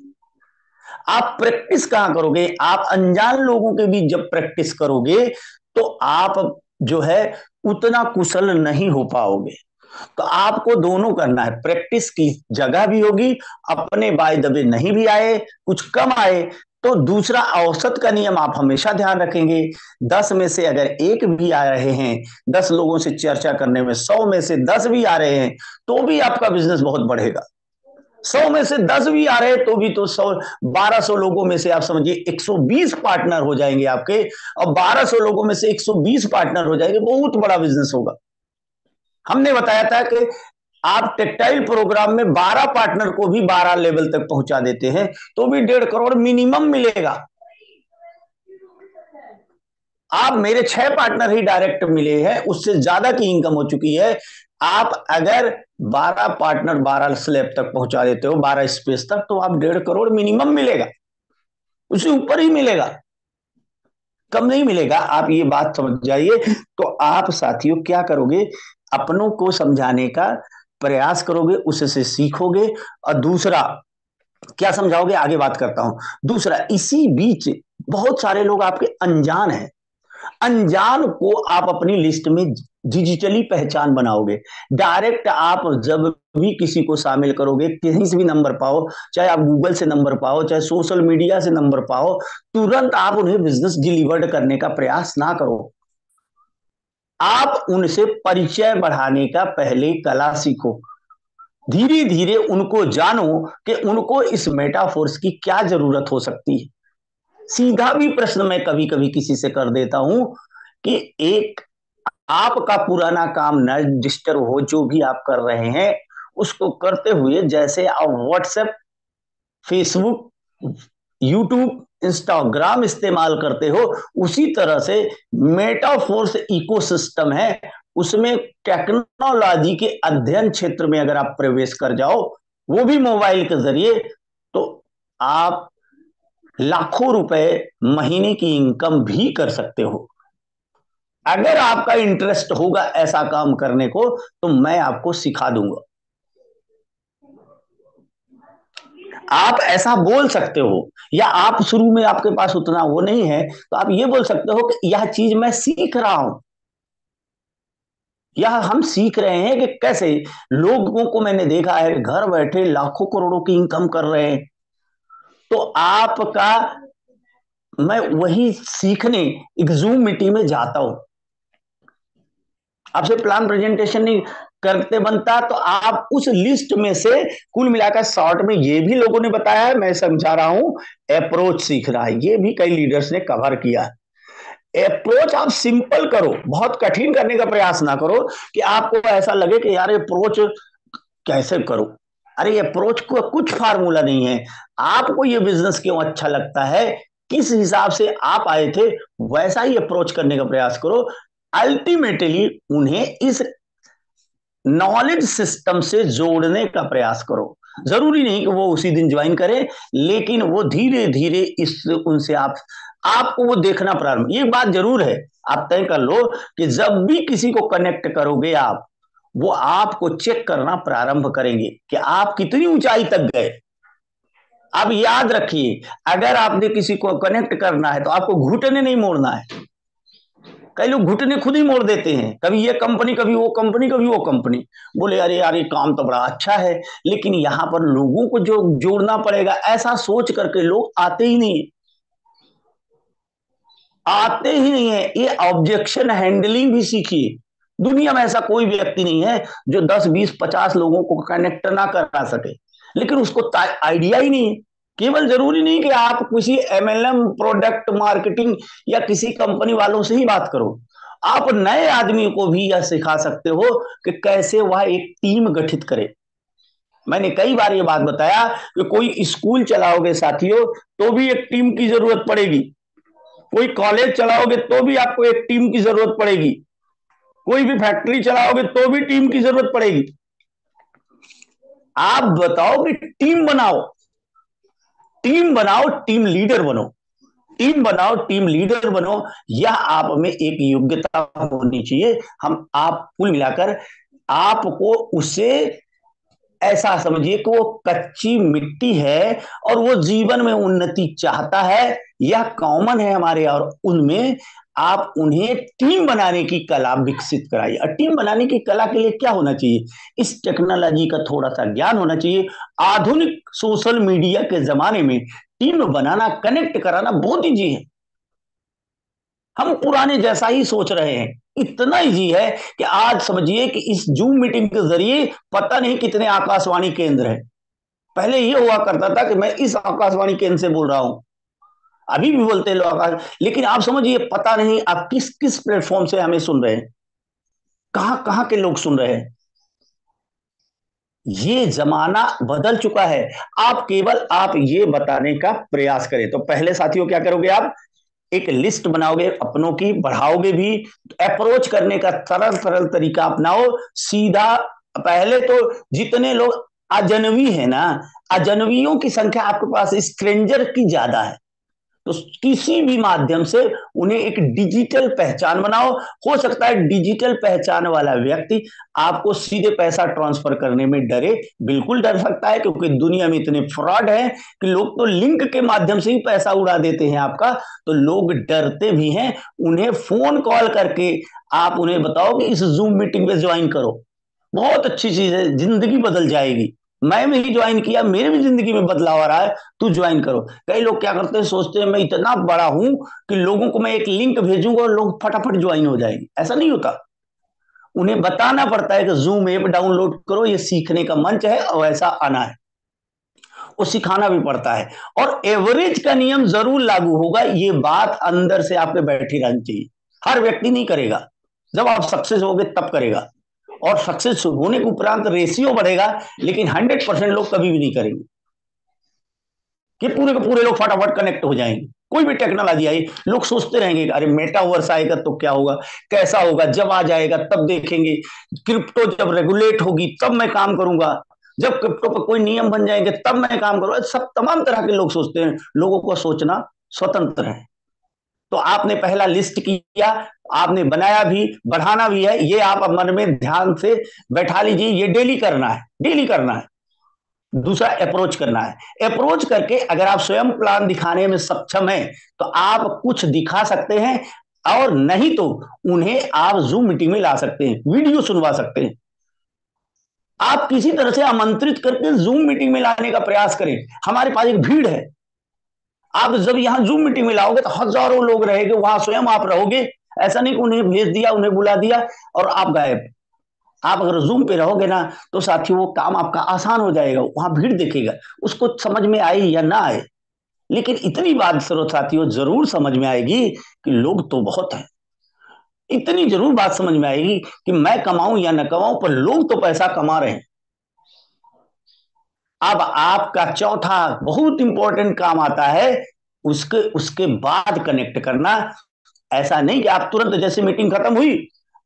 B: आप प्रैक्टिस कहां करोगे? आप अनजान लोगों के बीच जब प्रैक्टिस करोगे तो आप जो है उतना कुशल नहीं हो पाओगे। तो आपको दोनों करना है, प्रैक्टिस की जगह भी होगी, अपने बाय दबे नहीं भी आए, कुछ कम आए, तो दूसरा औसत का नियम आप हमेशा ध्यान रखेंगे। 10 में से अगर एक भी आ रहे हैं, 10 लोगों से चर्चा करने में 100 में से 10 भी आ रहे हैं, तो भी आपका बिजनेस बहुत बढ़ेगा। 100 में से 10 भी आ रहे हैं तो भी तो 100, 1200 लोगों में से आप समझिए 120 पार्टनर हो जाएंगे आपके, और 1200 लोगों में से 120 पार्टनर हो जाएंगे, बहुत बड़ा बिजनेस होगा। हमने बताया था कि आप टेक्टाइल प्रोग्राम में 12 पार्टनर को भी 12 लेवल तक पहुंचा देते हैं तो भी 1.5 करोड़ मिनिमम मिलेगा। आप मेरे 6 पार्टनर ही डायरेक्ट मिले हैं, उससे ज्यादा की इनकम हो चुकी है। आप अगर 12 पार्टनर 12 स्लैब तक पहुंचा देते हो, 12 स्पेस तक, तो आप 1.5 करोड़ मिनिमम मिलेगा, उससे ऊपर ही मिलेगा, कम नहीं मिलेगा। आप ये बात समझ जाइए। तो आप साथियों क्या करोगे? अपनों को समझाने का प्रयास करोगे, उससे सीखोगे। और दूसरा क्या समझाओगे, आगे बात करता हूं। दूसरा, इसी बीच बहुत सारे लोग आपके अनजान हैं, अनजान को आप अपनी लिस्ट में डिजिटली पहचान बनाओगे। डायरेक्ट आप जब भी किसी को शामिल करोगे, कहीं से भी नंबर पाओ, चाहे आप गूगल से नंबर पाओ, चाहे सोशल मीडिया से नंबर पाओ, तुरंत आप उन्हें बिजनेस डिलीवर्ड करने का प्रयास ना करो। आप उनसे परिचय बढ़ाने का पहले कला सीखो। धीरे धीरे उनको जानो कि उनको इस मेटाफोर्स की क्या जरूरत हो सकती है। सीधा भी प्रश्न मैं कभी कभी किसी से कर देता हूं कि एक आपका पुराना काम न डिस्टर्ब हो, जो भी आप कर रहे हैं उसको करते हुए, जैसे आप व्हाट्सएप, फेसबुक, यूट्यूब, इंस्टाग्राम इस्तेमाल करते हो, उसी तरह से मेटाफोर्स इकोसिस्टम है, उसमें टेक्नोलॉजी के अध्ययन क्षेत्र में अगर आप प्रवेश कर जाओ, वो भी मोबाइल के जरिए, तो आप लाखों रुपए महीने की इनकम भी कर सकते हो। अगर आपका इंटरेस्ट होगा ऐसा काम करने को तो मैं आपको सिखा दूंगा। आप ऐसा बोल सकते हो, या आप शुरू में आपके पास उतना वो नहीं है तो आप ये बोल सकते हो कि यह चीज मैं सीख रहा हूं, यह हम सीख रहे हैं कि कैसे लोगों को मैंने देखा है घर बैठे लाखों करोड़ों की इनकम कर रहे हैं। तो आपका, मैं वही सीखने एक जूम मीटिंग में जाता हूं, आपसे प्लान प्रेजेंटेशन नहीं करते बनता, तो आप उस लिस्ट में से कुल मिलाकर शॉर्ट में ये भी लोगों ने बताया है, मैं समझा रहा हूं, अप्रोच सीख रहा है, ये भी कई लीडर्स ने कवर किया। अप्रोच आप सिंपल करो, बहुत कठिन करने का प्रयास ना करो कि आपको ऐसा लगे कि यार अप्रोच कैसे करो। अरे अप्रोच को कुछ फार्मूला नहीं है, आपको ये बिजनेस क्यों अच्छा लगता है, किस हिसाब से आप आए थे, वैसा ही अप्रोच करने का प्रयास करो। अल्टीमेटली उन्हें इस नॉलेज सिस्टम से जोड़ने का प्रयास करो। जरूरी नहीं कि वो उसी दिन ज्वाइन करें, लेकिन वो धीरे धीरे इस उनसे आपको वो देखना प्रारंभ, ये बात जरूर है, आप तय कर लो कि जब भी किसी को कनेक्ट करोगे आप, वो आपको चेक करना प्रारंभ करेंगे कि आप कितनी ऊंचाई तक गए। आप याद रखिए, अगर आपने किसी को कनेक्ट करना है तो आपको घुटने नहीं मोड़ना है। कई लोग घुटने खुद ही मोड़ देते हैं, कभी ये कंपनी, कभी वो कंपनी, कभी वो कंपनी। बोले अरे यार ये काम तो बड़ा अच्छा है, लेकिन यहां पर लोगों को जो जोड़ना पड़ेगा, ऐसा सोच करके लोग आते ही नहीं, आते ही नहीं है। ये ऑब्जेक्शन हैंडलिंग भी सीखिए। दुनिया में ऐसा कोई व्यक्ति नहीं है जो 10, 20, 50 लोगों को कनेक्ट ना करा सके, लेकिन उसको आइडिया ही नहीं है। केवल जरूरी नहीं कि आप किसी एमएलएम, प्रोडक्ट मार्केटिंग या किसी कंपनी वालों से ही बात करो, आप नए आदमी को भी यह सिखा सकते हो कि कैसे वह एक टीम गठित करे। मैंने कई बार ये बात बताया कि कोई स्कूल चलाओगे साथियों, तो भी एक टीम की जरूरत पड़ेगी। कोई कॉलेज चलाओगे तो भी आपको एक टीम की जरूरत पड़ेगी। कोई भी फैक्ट्री चलाओगे तो भी टीम की जरूरत पड़ेगी। आप बताओ कि टीम बनाओ, टीम बनाओ, टीम लीडर बनो, टीम बनाओ, टीम लीडर बनो। यह आप में एक योग्यता होनी चाहिए। हम आप कुल मिलाकर आपको उसे ऐसा समझिए कि वो कच्ची मिट्टी है और वो जीवन में उन्नति चाहता है। यह कॉमन है हमारे और उनमें। आप उन्हें टीम बनाने की कला विकसित कराइए। और टीम बनाने की कला के लिए क्या होना चाहिए? इस टेक्नोलॉजी का थोड़ा सा ज्ञान होना चाहिए। आधुनिक सोशल मीडिया के जमाने में टीम बनाना, कनेक्ट कराना बहुत ईजी है। हम पुराने जैसा ही सोच रहे हैं। इतना इजी है कि आज समझिए कि इस जूम मीटिंग के जरिए पता नहीं कितने आकाशवाणी केंद्र हैं। पहले ये हुआ करता था कि मैं इस आकाशवाणी केंद्र से बोल रहा हूं, अभी भी बोलते हैं लोग आकाश, लेकिन आप समझिए पता नहीं आप किस किस प्लेटफॉर्म से हमें सुन रहे हैं, कहां कहां के लोग सुन रहे हैं। ये जमाना बदल चुका है। आप केवल आप ये बताने का प्रयास करें। तो पहले साथियों क्या करोगे आप? एक लिस्ट बनाओगे अपनों की, बढ़ाओगे भी। अप्रोच करने का सरल सरल तरीका अपनाओ, सीधा। पहले तो जितने लोग अजनबी है ना, अजनबियों की संख्या आपके पास स्ट्रेंजर की ज्यादा है। तो किसी भी माध्यम से उन्हें एक डिजिटल पहचान बनाओ। हो सकता है डिजिटल पहचान वाला व्यक्ति आपको सीधे पैसा ट्रांसफर करने में डरे, बिल्कुल डर सकता है, क्योंकि दुनिया में इतने फ्रॉड है कि लोग तो लिंक के माध्यम से ही पैसा उड़ा देते हैं आपका। तो लोग डरते भी हैं। उन्हें फोन कॉल करके आप उन्हें बताओ कि इस जूम मीटिंग में ज्वाइन करो, बहुत अच्छी चीज है, जिंदगी बदल जाएगी। मैं भी ज्वाइन किया, मेरे भी जिंदगी में बदलाव आ रहा है, तू ज्वाइन करो। कई लोग क्या करते हैं, सोचते हैं मैं इतना बड़ा हूं कि लोगों को मैं एक लिंक भेजूंगा और लोग फटाफट ज्वाइन हो जाएंगे। ऐसा नहीं होता। उन्हें बताना पड़ता है कि जूम ऐप डाउनलोड करो, ये सीखने का मंच है और ऐसा आना है। वो सिखाना भी पड़ता है। और एवरेज का नियम जरूर लागू होगा, ये बात अंदर से आपके बैठी रहनी चाहिए। हर व्यक्ति नहीं करेगा, जब आप सक्सेस होगे तब करेगा। और सक्सेस होने के उपरांत रेशियो बढ़ेगा, लेकिन 100% लोग कभी भी नहीं करेंगे कि पूरे के पूरे लोग फटाफट कनेक्ट हो जाएंगे। कोई भी टेक्नोलॉजी आई, लोग सोचते रहेंगे अरे मेटावर्स आएगा तो क्या होगा, कैसा होगा, जब आ जाएगा तब देखेंगे। क्रिप्टो जब रेगुलेट होगी तब मैं काम करूंगा, जब क्रिप्टो पर कोई नियम बन जाएंगे तब मैं काम करूंगा। सब तमाम तरह के लोग सोचते हैं। लोगों को सोचना स्वतंत्र है। तो आपने पहला लिस्ट किया, आपने बनाया भी, बढ़ाना भी है, ये आप मन में ध्यान से बैठा लीजिए। ये डेली करना है, डेली करना है। दूसरा अप्रोच करना है। अप्रोच करके अगर आप स्वयं प्लान दिखाने में सक्षम हैं तो आप कुछ दिखा सकते हैं, और नहीं तो उन्हें आप जूम मीटिंग में ला सकते हैं, वीडियो सुनवा सकते हैं। आप किसी तरह से आमंत्रित करके जूम मीटिंग में लाने का प्रयास करें। हमारे पास एक भीड़ है, आप जब यहां जूम मीटिंग में लाओगे तो हजारों लोग रहेंगे, वहां स्वयं आप रहोगे। ऐसा नहीं कि उन्हें भेज दिया, उन्हें बुला दिया और आप गायब। आप अगर जूम पे रहोगे ना तो साथियों वो काम आपका आसान हो जाएगा। वहां भीड़ देखेगा, उसको समझ में आए या ना आए, लेकिन इतनी बात जरूर साथियों जरूर समझ में आएगी कि लोग तो बहुत हैं। इतनी जरूर बात समझ में आएगी कि मैं कमाऊं या न कमाऊं, पर लोग तो पैसा कमा रहे हैं। अब आपका चौथा बहुत इंपॉर्टेंट काम आता है, उसके उसके बाद कनेक्ट करना। ऐसा नहीं कि आप तुरंत जैसे मीटिंग खत्म हुई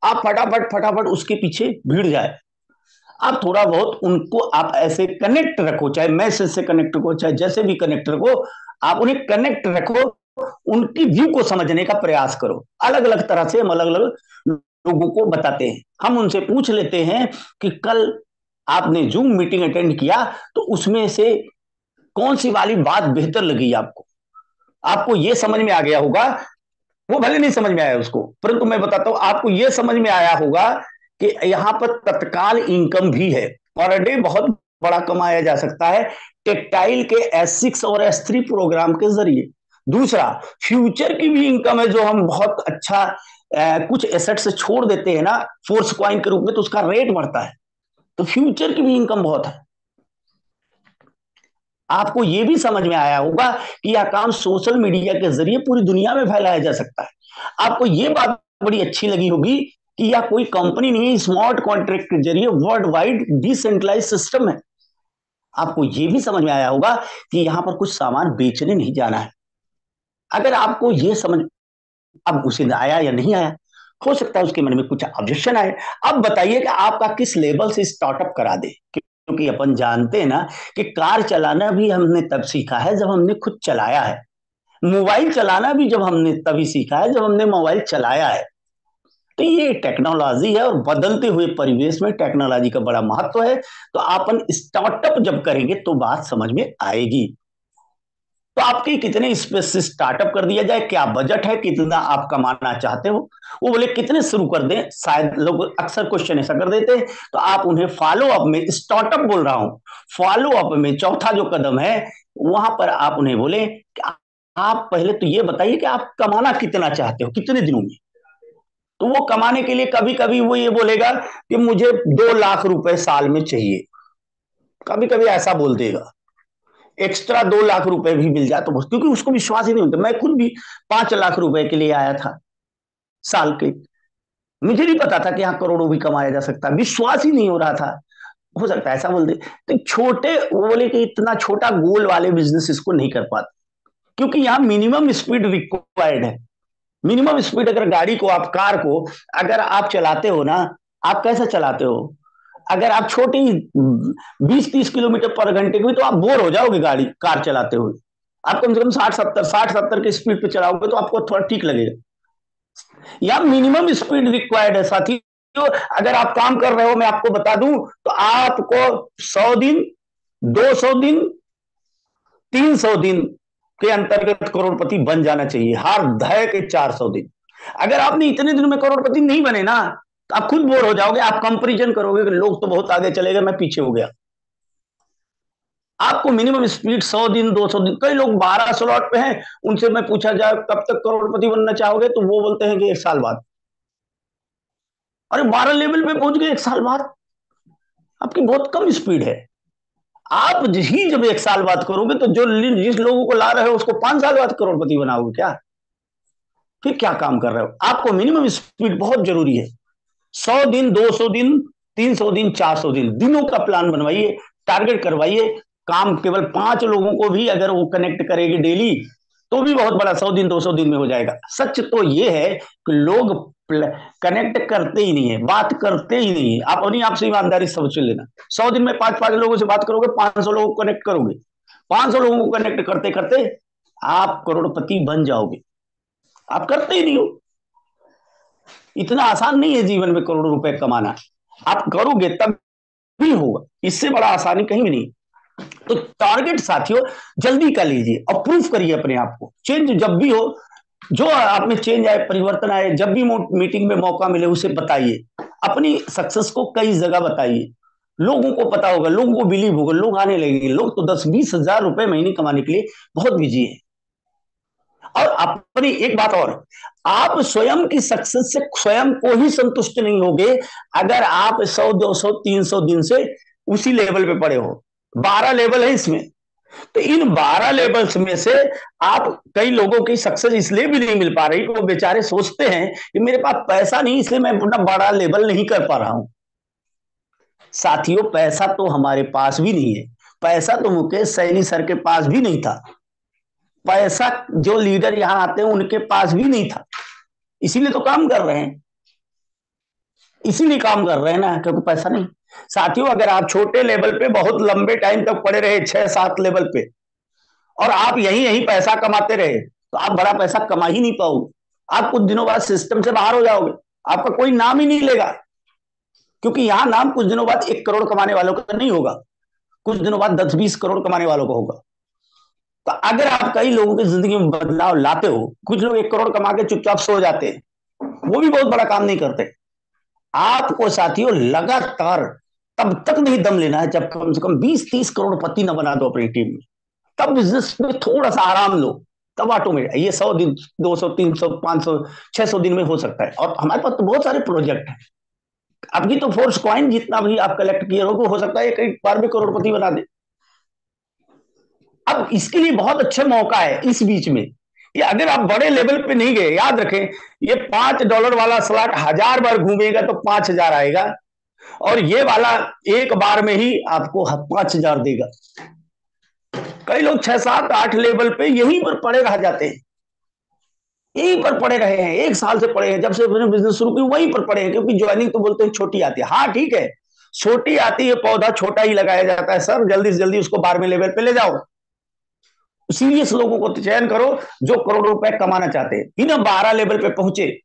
B: आप फटाफट फटाफट उसके पीछे भीड़ जाए। आप थोड़ा बहुत उनको आप ऐसे कनेक्ट रखो, चाहे मैसेज से कनेक्ट रखो, चाहे जैसे भी कनेक्ट रखो, आप उन्हें कनेक्ट रखो। उनकी व्यू को समझने का प्रयास करो। अलग अलग तरह से हम अलग अलग लोगों को बताते हैं। हम उनसे पूछ लेते हैं कि कल आपने जूम मीटिंग अटेंड किया तो उसमें से कौन सी वाली बात बेहतर लगी आपको? आपको यह समझ में आ गया होगा, वो भले नहीं समझ में आया उसको, परंतु मैं बताता हूं, आपको यह समझ में आया होगा कि यहां पर तत्काल इनकम भी है, पर डे बहुत बड़ा कमाया जा सकता है टेक्टाइल के S6 और S3 प्रोग्राम के जरिए। दूसरा, फ्यूचर की भी इनकम है, जो हम बहुत अच्छा कुछ एसेट से छोड़ देते हैं ना फोर्स कॉइन के रूप में, तो उसका रेट बढ़ता है, तो फ्यूचर की भी इनकम बहुत है। आपको यह भी समझ में आया होगा कि यह काम सोशल मीडिया के जरिए पूरी दुनिया में फैलाया जा सकता है। आपको यह बात बड़ी अच्छी लगी होगी कि यह कोई कंपनी नहीं है, स्मार्ट कॉन्ट्रैक्ट के जरिए वर्ल्ड वाइड डिसेंट्रलाइज सिस्टम है। आपको यह भी समझ में आया होगा कि यहां पर कुछ सामान बेचने नहीं जाना है। अगर आपको यह समझ अब उसे आया या नहीं आया, हो सकता है उसके मन में कुछ ऑब्जेक्शन आए। अब बताइए कि आपका किस लेवल से स्टार्टअप करा दे, क्योंकि अपन जानते हैं ना कि कार चलाना भी हमने तब सीखा है जब हमने खुद चलाया है, मोबाइल चलाना भी जब हमने तभी सीखा है जब हमने मोबाइल चलाया है। तो ये टेक्नोलॉजी है और बदलते हुए परिवेश में टेक्नोलॉजी का बड़ा महत्व है। तो अपन स्टार्टअप जब करेंगे तो बात समझ में आएगी। तो आपके कितने स्पेस से स्टार्टअप कर दिया जाए, क्या बजट है, कितना आप कमाना चाहते हो, वो बोले कितने शुरू कर दें। शायद लोग अक्सर क्वेश्चन ऐसा कर देते हैं, तो आप उन्हें फॉलो अप में, स्टार्टअप बोल रहा हूं, फॉलो अप में चौथा जो कदम है, वहां पर आप उन्हें बोले कि आप पहले तो ये बताइए कि आप कमाना कितना चाहते हो, कितने दिनों में। तो वो कमाने के लिए कभी कभी वो ये बोलेगा कि मुझे 2 लाख रुपए साल में चाहिए, कभी कभी ऐसा बोल देगा। एक्स्ट्रा 2 लाख रुपए भी मिल जाए तो बस, क्योंकि उसको विश्वास ही नहीं होता। मैं खुद भी 5 लाख रुपए के लिए आया था साल के, मुझे नहीं पता था कि यहाँ करोड़ों भी कमाया जा सकता, विश्वास ही नहीं हो रहा था। हो सकता है ऐसा बोल दे। तो छोटे, वो बोले कि इतना छोटा गोल वाले बिजनेस इसको नहीं कर पाते, क्योंकि यहाँ मिनिमम स्पीड रिक्वायर्ड है। मिनिमम स्पीड, अगर गाड़ी को, आप कार को अगर आप चलाते हो ना, आप कैसे चलाते हो, अगर आप छोटी 20-30 किलोमीटर पर घंटे की, तो आप बोर हो जाओगे गाड़ी कार चलाते हुए। आप कम से कम 60-70 की स्पीड पे चलाओगे तो आपको थोड़ा ठीक लगेगा। या मिनिमम स्पीड रिक्वायर्ड है साथी। तो अगर आप काम कर रहे हो, मैं आपको बता दूं, तो आपको 100 दिन, 200 दिन, 300 दिन के अंतर्गत करोड़पति बन जाना चाहिए, हर धय के 400 दिन। अगर आपने इतने दिन में करोड़पति नहीं बने ना, तो आप खुद बोर हो जाओगे, आप कंपेरिजन करोगे कि लोग तो बहुत आगे चले गए, मैं पीछे हो गया। आपको मिनिमम स्पीड 100 दिन, 200 दिन, कई लोग 12 स्लॉट पे हैं, उनसे मैं पूछा जाए कब तक करोड़पति बनना चाहोगे, तो वो बोलते हैं कि 1 साल बाद। अरे 12 लेवल पे पहुंच गए 1 साल बाद, आपकी बहुत कम स्पीड है। आप ही जब 1 साल बाद करोगे, तो जो जिस लोगों को ला रहे हो उसको 5 साल बाद करोड़पति बनाओगे क्या? फिर क्या काम कर रहे हो? आपको मिनिमम स्पीड बहुत जरूरी है। 100 दिन, 200 दिन, 300 दिन, 400 दिन, दिनों का प्लान बनवाइए, टारगेट करवाइए। काम केवल 5 लोगों को भी अगर वो कनेक्ट करेगी डेली, तो भी बहुत बड़ा 100 दिन, 200 दिन में हो जाएगा। सच तो ये है कि लोग कनेक्ट करते ही नहीं है, बात करते ही नहीं है। आप अपनी आपसे ईमानदारी समझ लेना, 100 दिन में 5-5 लोगों से बात करोगे, 500 लोगों को कनेक्ट करोगे, 500 लोगों को कनेक्ट करते करते आप करोड़पति बन जाओगे। आप करते ही नहीं हो। इतना आसान नहीं है जीवन में करोड़ों रुपए कमाना। आप करोगे तब भी होगा, इससे बड़ा आसानी कहीं भी नहीं। तो टारगेट साथियों जल्दी कर लीजिए और प्रूफ करिए अपने आप को। चेंज जब भी हो, जो आप में चेंज आए, परिवर्तन आए, जब भी मीटिंग में मौका मिले उसे बताइए, अपनी सक्सेस को कई जगह बताइए। लोगों को पता होगा, लोगों को बिलीव होगा, लोग आने लगेंगे। लोग तो 10-20 हजार रुपए महीने कमाने के लिए बहुत बिजी है। और अपनी एक बात और, आप स्वयं की सक्सेस से स्वयं को ही संतुष्ट नहीं होगे अगर आप 100, 200, 300 दिन से उसी लेवल पे पड़े हो। 12 लेवल है इसमें, तो इन 12 लेवल्स में से आप, कई लोगों की सक्सेस इसलिए भी नहीं मिल पा रही, वो बेचारे सोचते हैं कि मेरे पास पैसा नहीं, इसलिए मैं अपना बड़ा लेवल नहीं कर पा रहा हूं। साथियों, पैसा तो हमारे पास भी नहीं है, पैसा तो मुकेश सैनी सर के पास भी नहीं था, पैसा जो लीडर यहां आते हैं उनके पास भी नहीं था। इसीलिए तो काम कर रहे हैं, इसीलिए काम कर रहे हैं ना, क्योंकि पैसा नहीं। साथियों, अगर आप छोटे लेवल पे बहुत लंबे टाइम तक पड़े रहे, 6-7 लेवल पे, और आप यही यही पैसा कमाते रहे, तो आप बड़ा पैसा कमा ही नहीं पाओगे। आप कुछ दिनों बाद सिस्टम से बाहर हो जाओगे, आपका कोई नाम ही नहीं लेगा। क्योंकि यहां नाम कुछ दिनों बाद 1 करोड़ कमाने वालों का नहीं होगा, कुछ दिनों बाद 10-20 करोड़ कमाने वालों का होगा। तो अगर आप कई लोगों की जिंदगी में बदलाव लाते हो, कुछ लोग 1 करोड़ कमा के चुपचाप सो जाते हैं, वो भी बहुत बड़ा काम नहीं करते। आपको साथियों लगातार तब तक नहीं दम लेना है जब कम से कम 20-30 करोड़पति ना बना दो अपनी टीम में। तब बिजनेस में थोड़ा सा आराम लो, तब ऑटोमेटिक ये 100 दिन, 200, 300, 500, 600 दिन में हो सकता है। और हमारे पास तो बहुत सारे प्रोजेक्ट हैं। अभी तो फोर्स कॉइन जितना भी आप कलेक्ट किए हो सकता है एक बार में करोड़पति बना दे। अब इसके लिए बहुत अच्छा मौका है इस बीच में, कि अगर आप बड़े लेवल पे नहीं गए, याद रखें, ये $5 वाला स्लॉट 1000 बार घूमेगा तो 5000 आएगा, और ये वाला एक बार में ही आपको 5000 देगा। कई लोग 6, 7, 8 लेवल पे यहीं पर पड़े रह जाते हैं, यहीं पर पड़े रहे हैं, 1 साल से पड़े हैं, जब से उन्होंने बिजनेस शुरू की वहीं पर पड़े हैं, क्योंकि ज्वाइनिंग तो बोलते हैं छोटी आती है। हाँ ठीक है, छोटी आती है, पौधा छोटा ही लगाया जाता है सर, जल्दी से जल्दी उसको 12वें लेवल पे ले जाओ। सीरियस लोगों को चयन करो जो करोड़ रुपए कमाना चाहते हैं, बिना 12 लेवल पे पहुंचे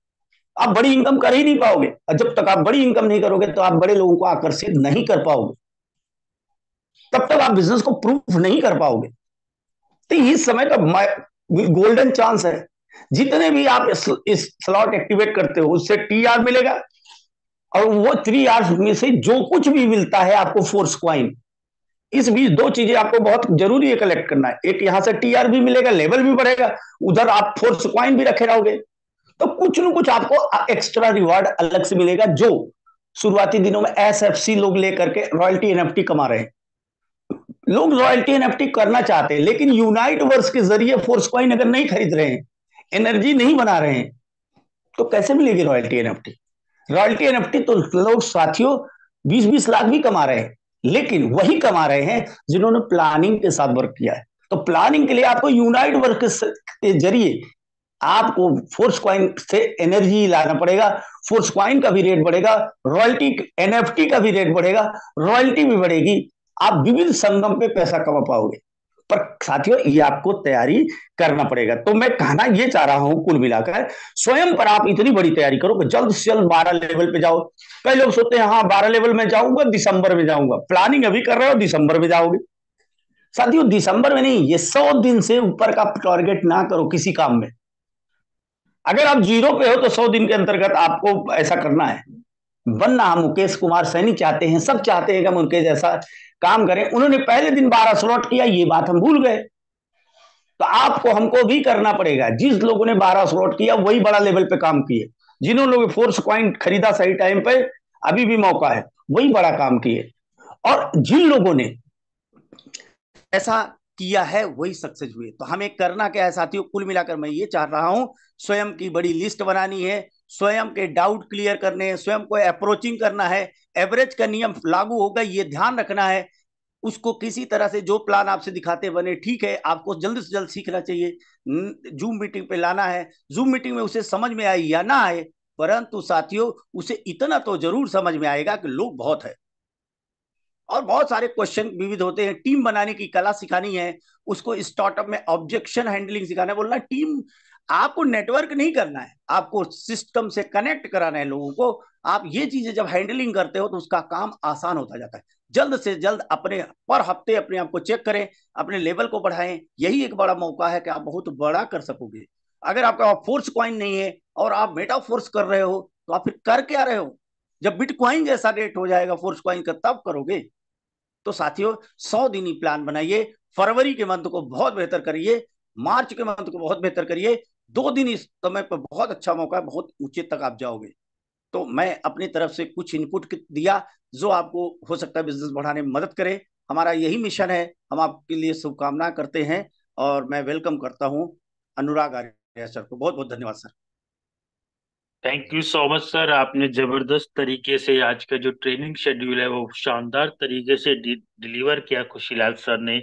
B: आप बड़ी इनकम कर ही नहीं पाओगे, और जब तक आप बड़ी इनकम नहीं करोगे तो आप बड़े लोगों को आकर्षित नहीं कर पाओगे, तब तक आप बिजनेस को प्रूफ नहीं कर पाओगे। तो इस समय का गोल्डन चांस है, जितने भी आप इस स्लॉट एक्टिवेट करते हो उससे TR मिलेगा, और वो 3 आवर्स में से जो कुछ भी मिलता है आपको फोर्स क्वाइन, इस बीच दो चीजें आपको बहुत जरूरी है कलेक्ट करना है, एक यहां से TR भी मिलेगा, लेवल भी बढ़ेगा, उधर आप फोर्स क्वाइन भी रखे रहोगे, तो कुछ न कुछ आपको एक्स्ट्रा रिवार्ड अलग से मिलेगा, जो शुरुआती दिनों में SFC लोग लेकर के रॉयल्टी NFT कमा रहे हैं। लोग रॉयल्टी NFT करना चाहते हैं, लेकिन यूनाइट वर्स के जरिए फोर्स कॉइन अगर नहीं खरीद रहे हैं, एनर्जी नहीं बना रहे हैं, तो कैसे मिलेगी रॉयल्टी NFT? रॉयल्टी NFT तो लोग साथियों 20-20 लाख भी कमा रहे हैं, लेकिन वही कमा रहे हैं जिन्होंने प्लानिंग के साथ वर्क किया है। तो प्लानिंग के लिए आपको यूनाइट वर्क के जरिए आपको फोर्स क्वाइन से एनर्जी लाना पड़ेगा, फोर्स क्वाइन का भी रेट बढ़ेगा, रॉयल्टी NFT का भी रेट बढ़ेगा, रॉयल्टी भी बढ़ेगी, आप विविध संगम पे पैसा कमा पाओगे। पर साथियों ये आपको तैयारी करना पड़ेगा। तो मैं कहना ये चाह रहा हूं कुल मिलाकर, स्वयं पर आप इतनी बड़ी तैयारी करो कि जल्द से जल्द 12 लेवल पे जाओ। कई लोग सोचते हैं हाँ 12 लेवल में जाऊंगा, दिसंबर में जाऊंगा, प्लानिंग अभी कर रहे हो, दिसंबर में जाओगे। साथियों दिसंबर में नहीं, ये 100 दिन से ऊपर का टारगेट ना करो किसी काम में। अगर आप जीरो पे हो तो 100 दिन के अंतर्गत आपको ऐसा करना है बनना। हम मुकेश कुमार सैनी चाहते हैं, सब चाहते हैं कि हम उनके जैसा काम करें। उन्होंने पहले दिन 12 स्लॉट किया, ये बात हम भूल गए, तो आपको हमको भी करना पड़ेगा। जिस लोगों ने 12 स्लॉट किया वही बड़ा लेवल पे काम किए, जिन्होंने लोग फोर्स क्वाइन खरीदा सही टाइम पे, अभी भी मौका है, वही बड़ा काम किए। और जिन लोगों ने ऐसा किया है वही सक्सेस हुए। तो हमें करना क्या है साथियों, कुल मिलाकर मैं ये चाह रहा हूं, स्वयं की बड़ी लिस्ट बनानी है, स्वयं के डाउट क्लियर करने हैं, स्वयं को अप्रोचिंग करना है, एवरेज का नियम लागू होगा ये ध्यान रखना है। उसको किसी तरह से जो प्लान आपसे दिखाते बने ठीक है, आपको जल्द से जल्द सीखना चाहिए, जूम मीटिंग पे लाना है, जूम मीटिंग में उसे समझ में आए या ना आए, परंतु साथियों उसे इतना तो जरूर समझ में आएगा कि लोग बहुत है, और बहुत सारे क्वेश्चन विविध होते हैं। टीम बनाने की कला सिखानी है, उसको स्टार्टअप में ऑब्जेक्शन हैंडलिंग सिखाना है, बोलना टीम, आपको नेटवर्क नहीं करना है, आपको सिस्टम से कनेक्ट कराना है लोगों को। आप ये चीजें जब हैंडलिंग करते हो तो उसका काम आसान होता जाता है। जल्द से जल्द अपने पर हफ्ते अपने आप को चेक करें, अपने लेवल को बढ़ाएं, यही एक बड़ा मौका है कि आप बहुत बड़ा कर सकोगे। अगर आपका फोर्स कॉइन नहीं है और आप मेटा फोर्स कर रहे हो, तो आप फिर कर क्या रहे हो? जब बिटकॉइन जैसा रेट हो जाएगा फोर्स कॉइन का तब करोगे। तो साथियों 100 दिन ही प्लान बनाइए, फरवरी के मंथ को बहुत बेहतर करिए, मार्च के मंथ को बहुत बेहतर करिए। 2 दिन इस समय पर बहुत अच्छा मौका है, बहुत ऊंचे तक आप जाओगे। तो मैं अपनी तरफ से कुछ इनपुट दिया जो आपको हो सकता है बिजनेस बढ़ाने में मदद करे। हमारा यही मिशन है, हम आपके लिए शुभकामना करते हैं, और मैं वेलकम करता हूं अनुराग आर्य सर को। बहुत बहुत धन्यवाद sir.
C: Thank you so much sir. आपने जबरदस्त तरीके से आज का जो ट्रेनिंग शेड्यूल है वो शानदार तरीके से डिलीवर किया खुशीलाल सर ने।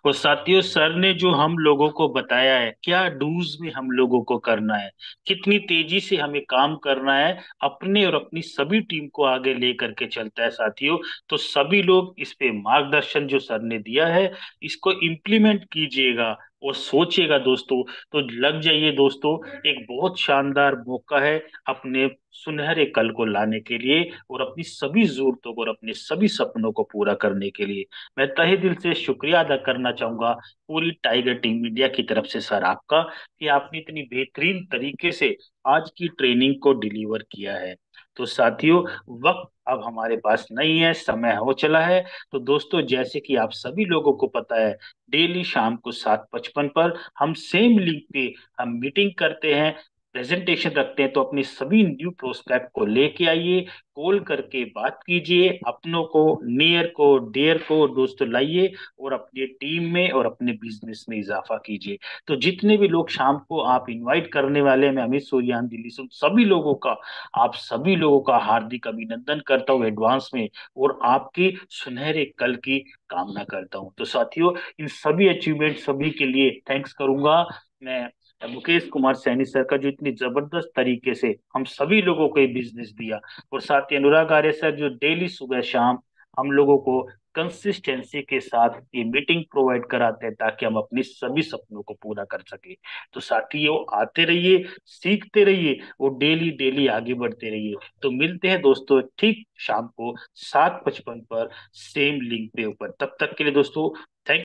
C: और साथियों सर ने जो हम लोगों को बताया है क्या डूज में हम लोगों को करना है, कितनी तेजी से हमें काम करना है, अपने और अपनी सभी टीम को आगे ले करके चलता है साथियों। तो सभी लोग इस पे मार्गदर्शन जो सर ने दिया है इसको इम्प्लीमेंट कीजिएगा, और सोचिएगा दोस्तों, तो लग जाइए दोस्तों। एक बहुत शानदार मौका है अपने सुनहरे कल को लाने के लिए, और अपनी सभी जरूरतों को और अपने सभी सपनों को पूरा करने के लिए। मैं तहे दिल से शुक्रिया अदा करना चाहूंगा पूरी टाइगर टीम इंडिया की तरफ से सर आपका, कि आपने इतनी बेहतरीन तरीके से आज की ट्रेनिंग को डिलीवर किया है। तो साथियों, वक्त अब हमारे पास नहीं है, समय हो चला है। तो दोस्तों, जैसे कि आप सभी लोगों को पता है, डेली शाम को 7:55 पर हम सेम लिंक पे हम मीटिंग करते हैं, प्रेजेंटेशन रखते हैं। तो अपने सभी न्यू प्रोस्पेक्ट को लेके आइए, कॉल करके बात कीजिए, अपनों को, नियर को, डियर को दोस्तों लाइए, और अपनी टीम में और अपने बिजनेस में इजाफा कीजिए। तो जितने भी लोग शाम को आप इनवाइट करने वाले हैं, मैं अमित सूर्यान दिल्ली से उन सभी लोगों का, आप सभी लोगों का हार्दिक अभिनंदन करता हूँ एडवांस में, और आपके सुनहरे कल की कामना करता हूँ। तो साथियों, इन सभी अचीवमेंट सभी के लिए थैंक्स करूंगा मैं मुकेश कुमार सैनी सर का, जो इतनी जबरदस्त तरीके से हम सभी लोगों को ये बिजनेस दिया, और साथ ही अनुराग आर्य सर, जो डेली सुबह शाम हम लोगों को कंसिस्टेंसी के साथ ये मीटिंग प्रोवाइड कराते हैं, ताकि हम अपनी सभी सपनों को पूरा कर सके। तो साथियों, आते रहिए, सीखते रहिए, और डेली डेली आगे बढ़ते रहिए। तो मिलते हैं दोस्तों ठीक शाम को 7:55 पर सेम लिंक पे ऊपर। तब तक के लिए दोस्तों, थैंक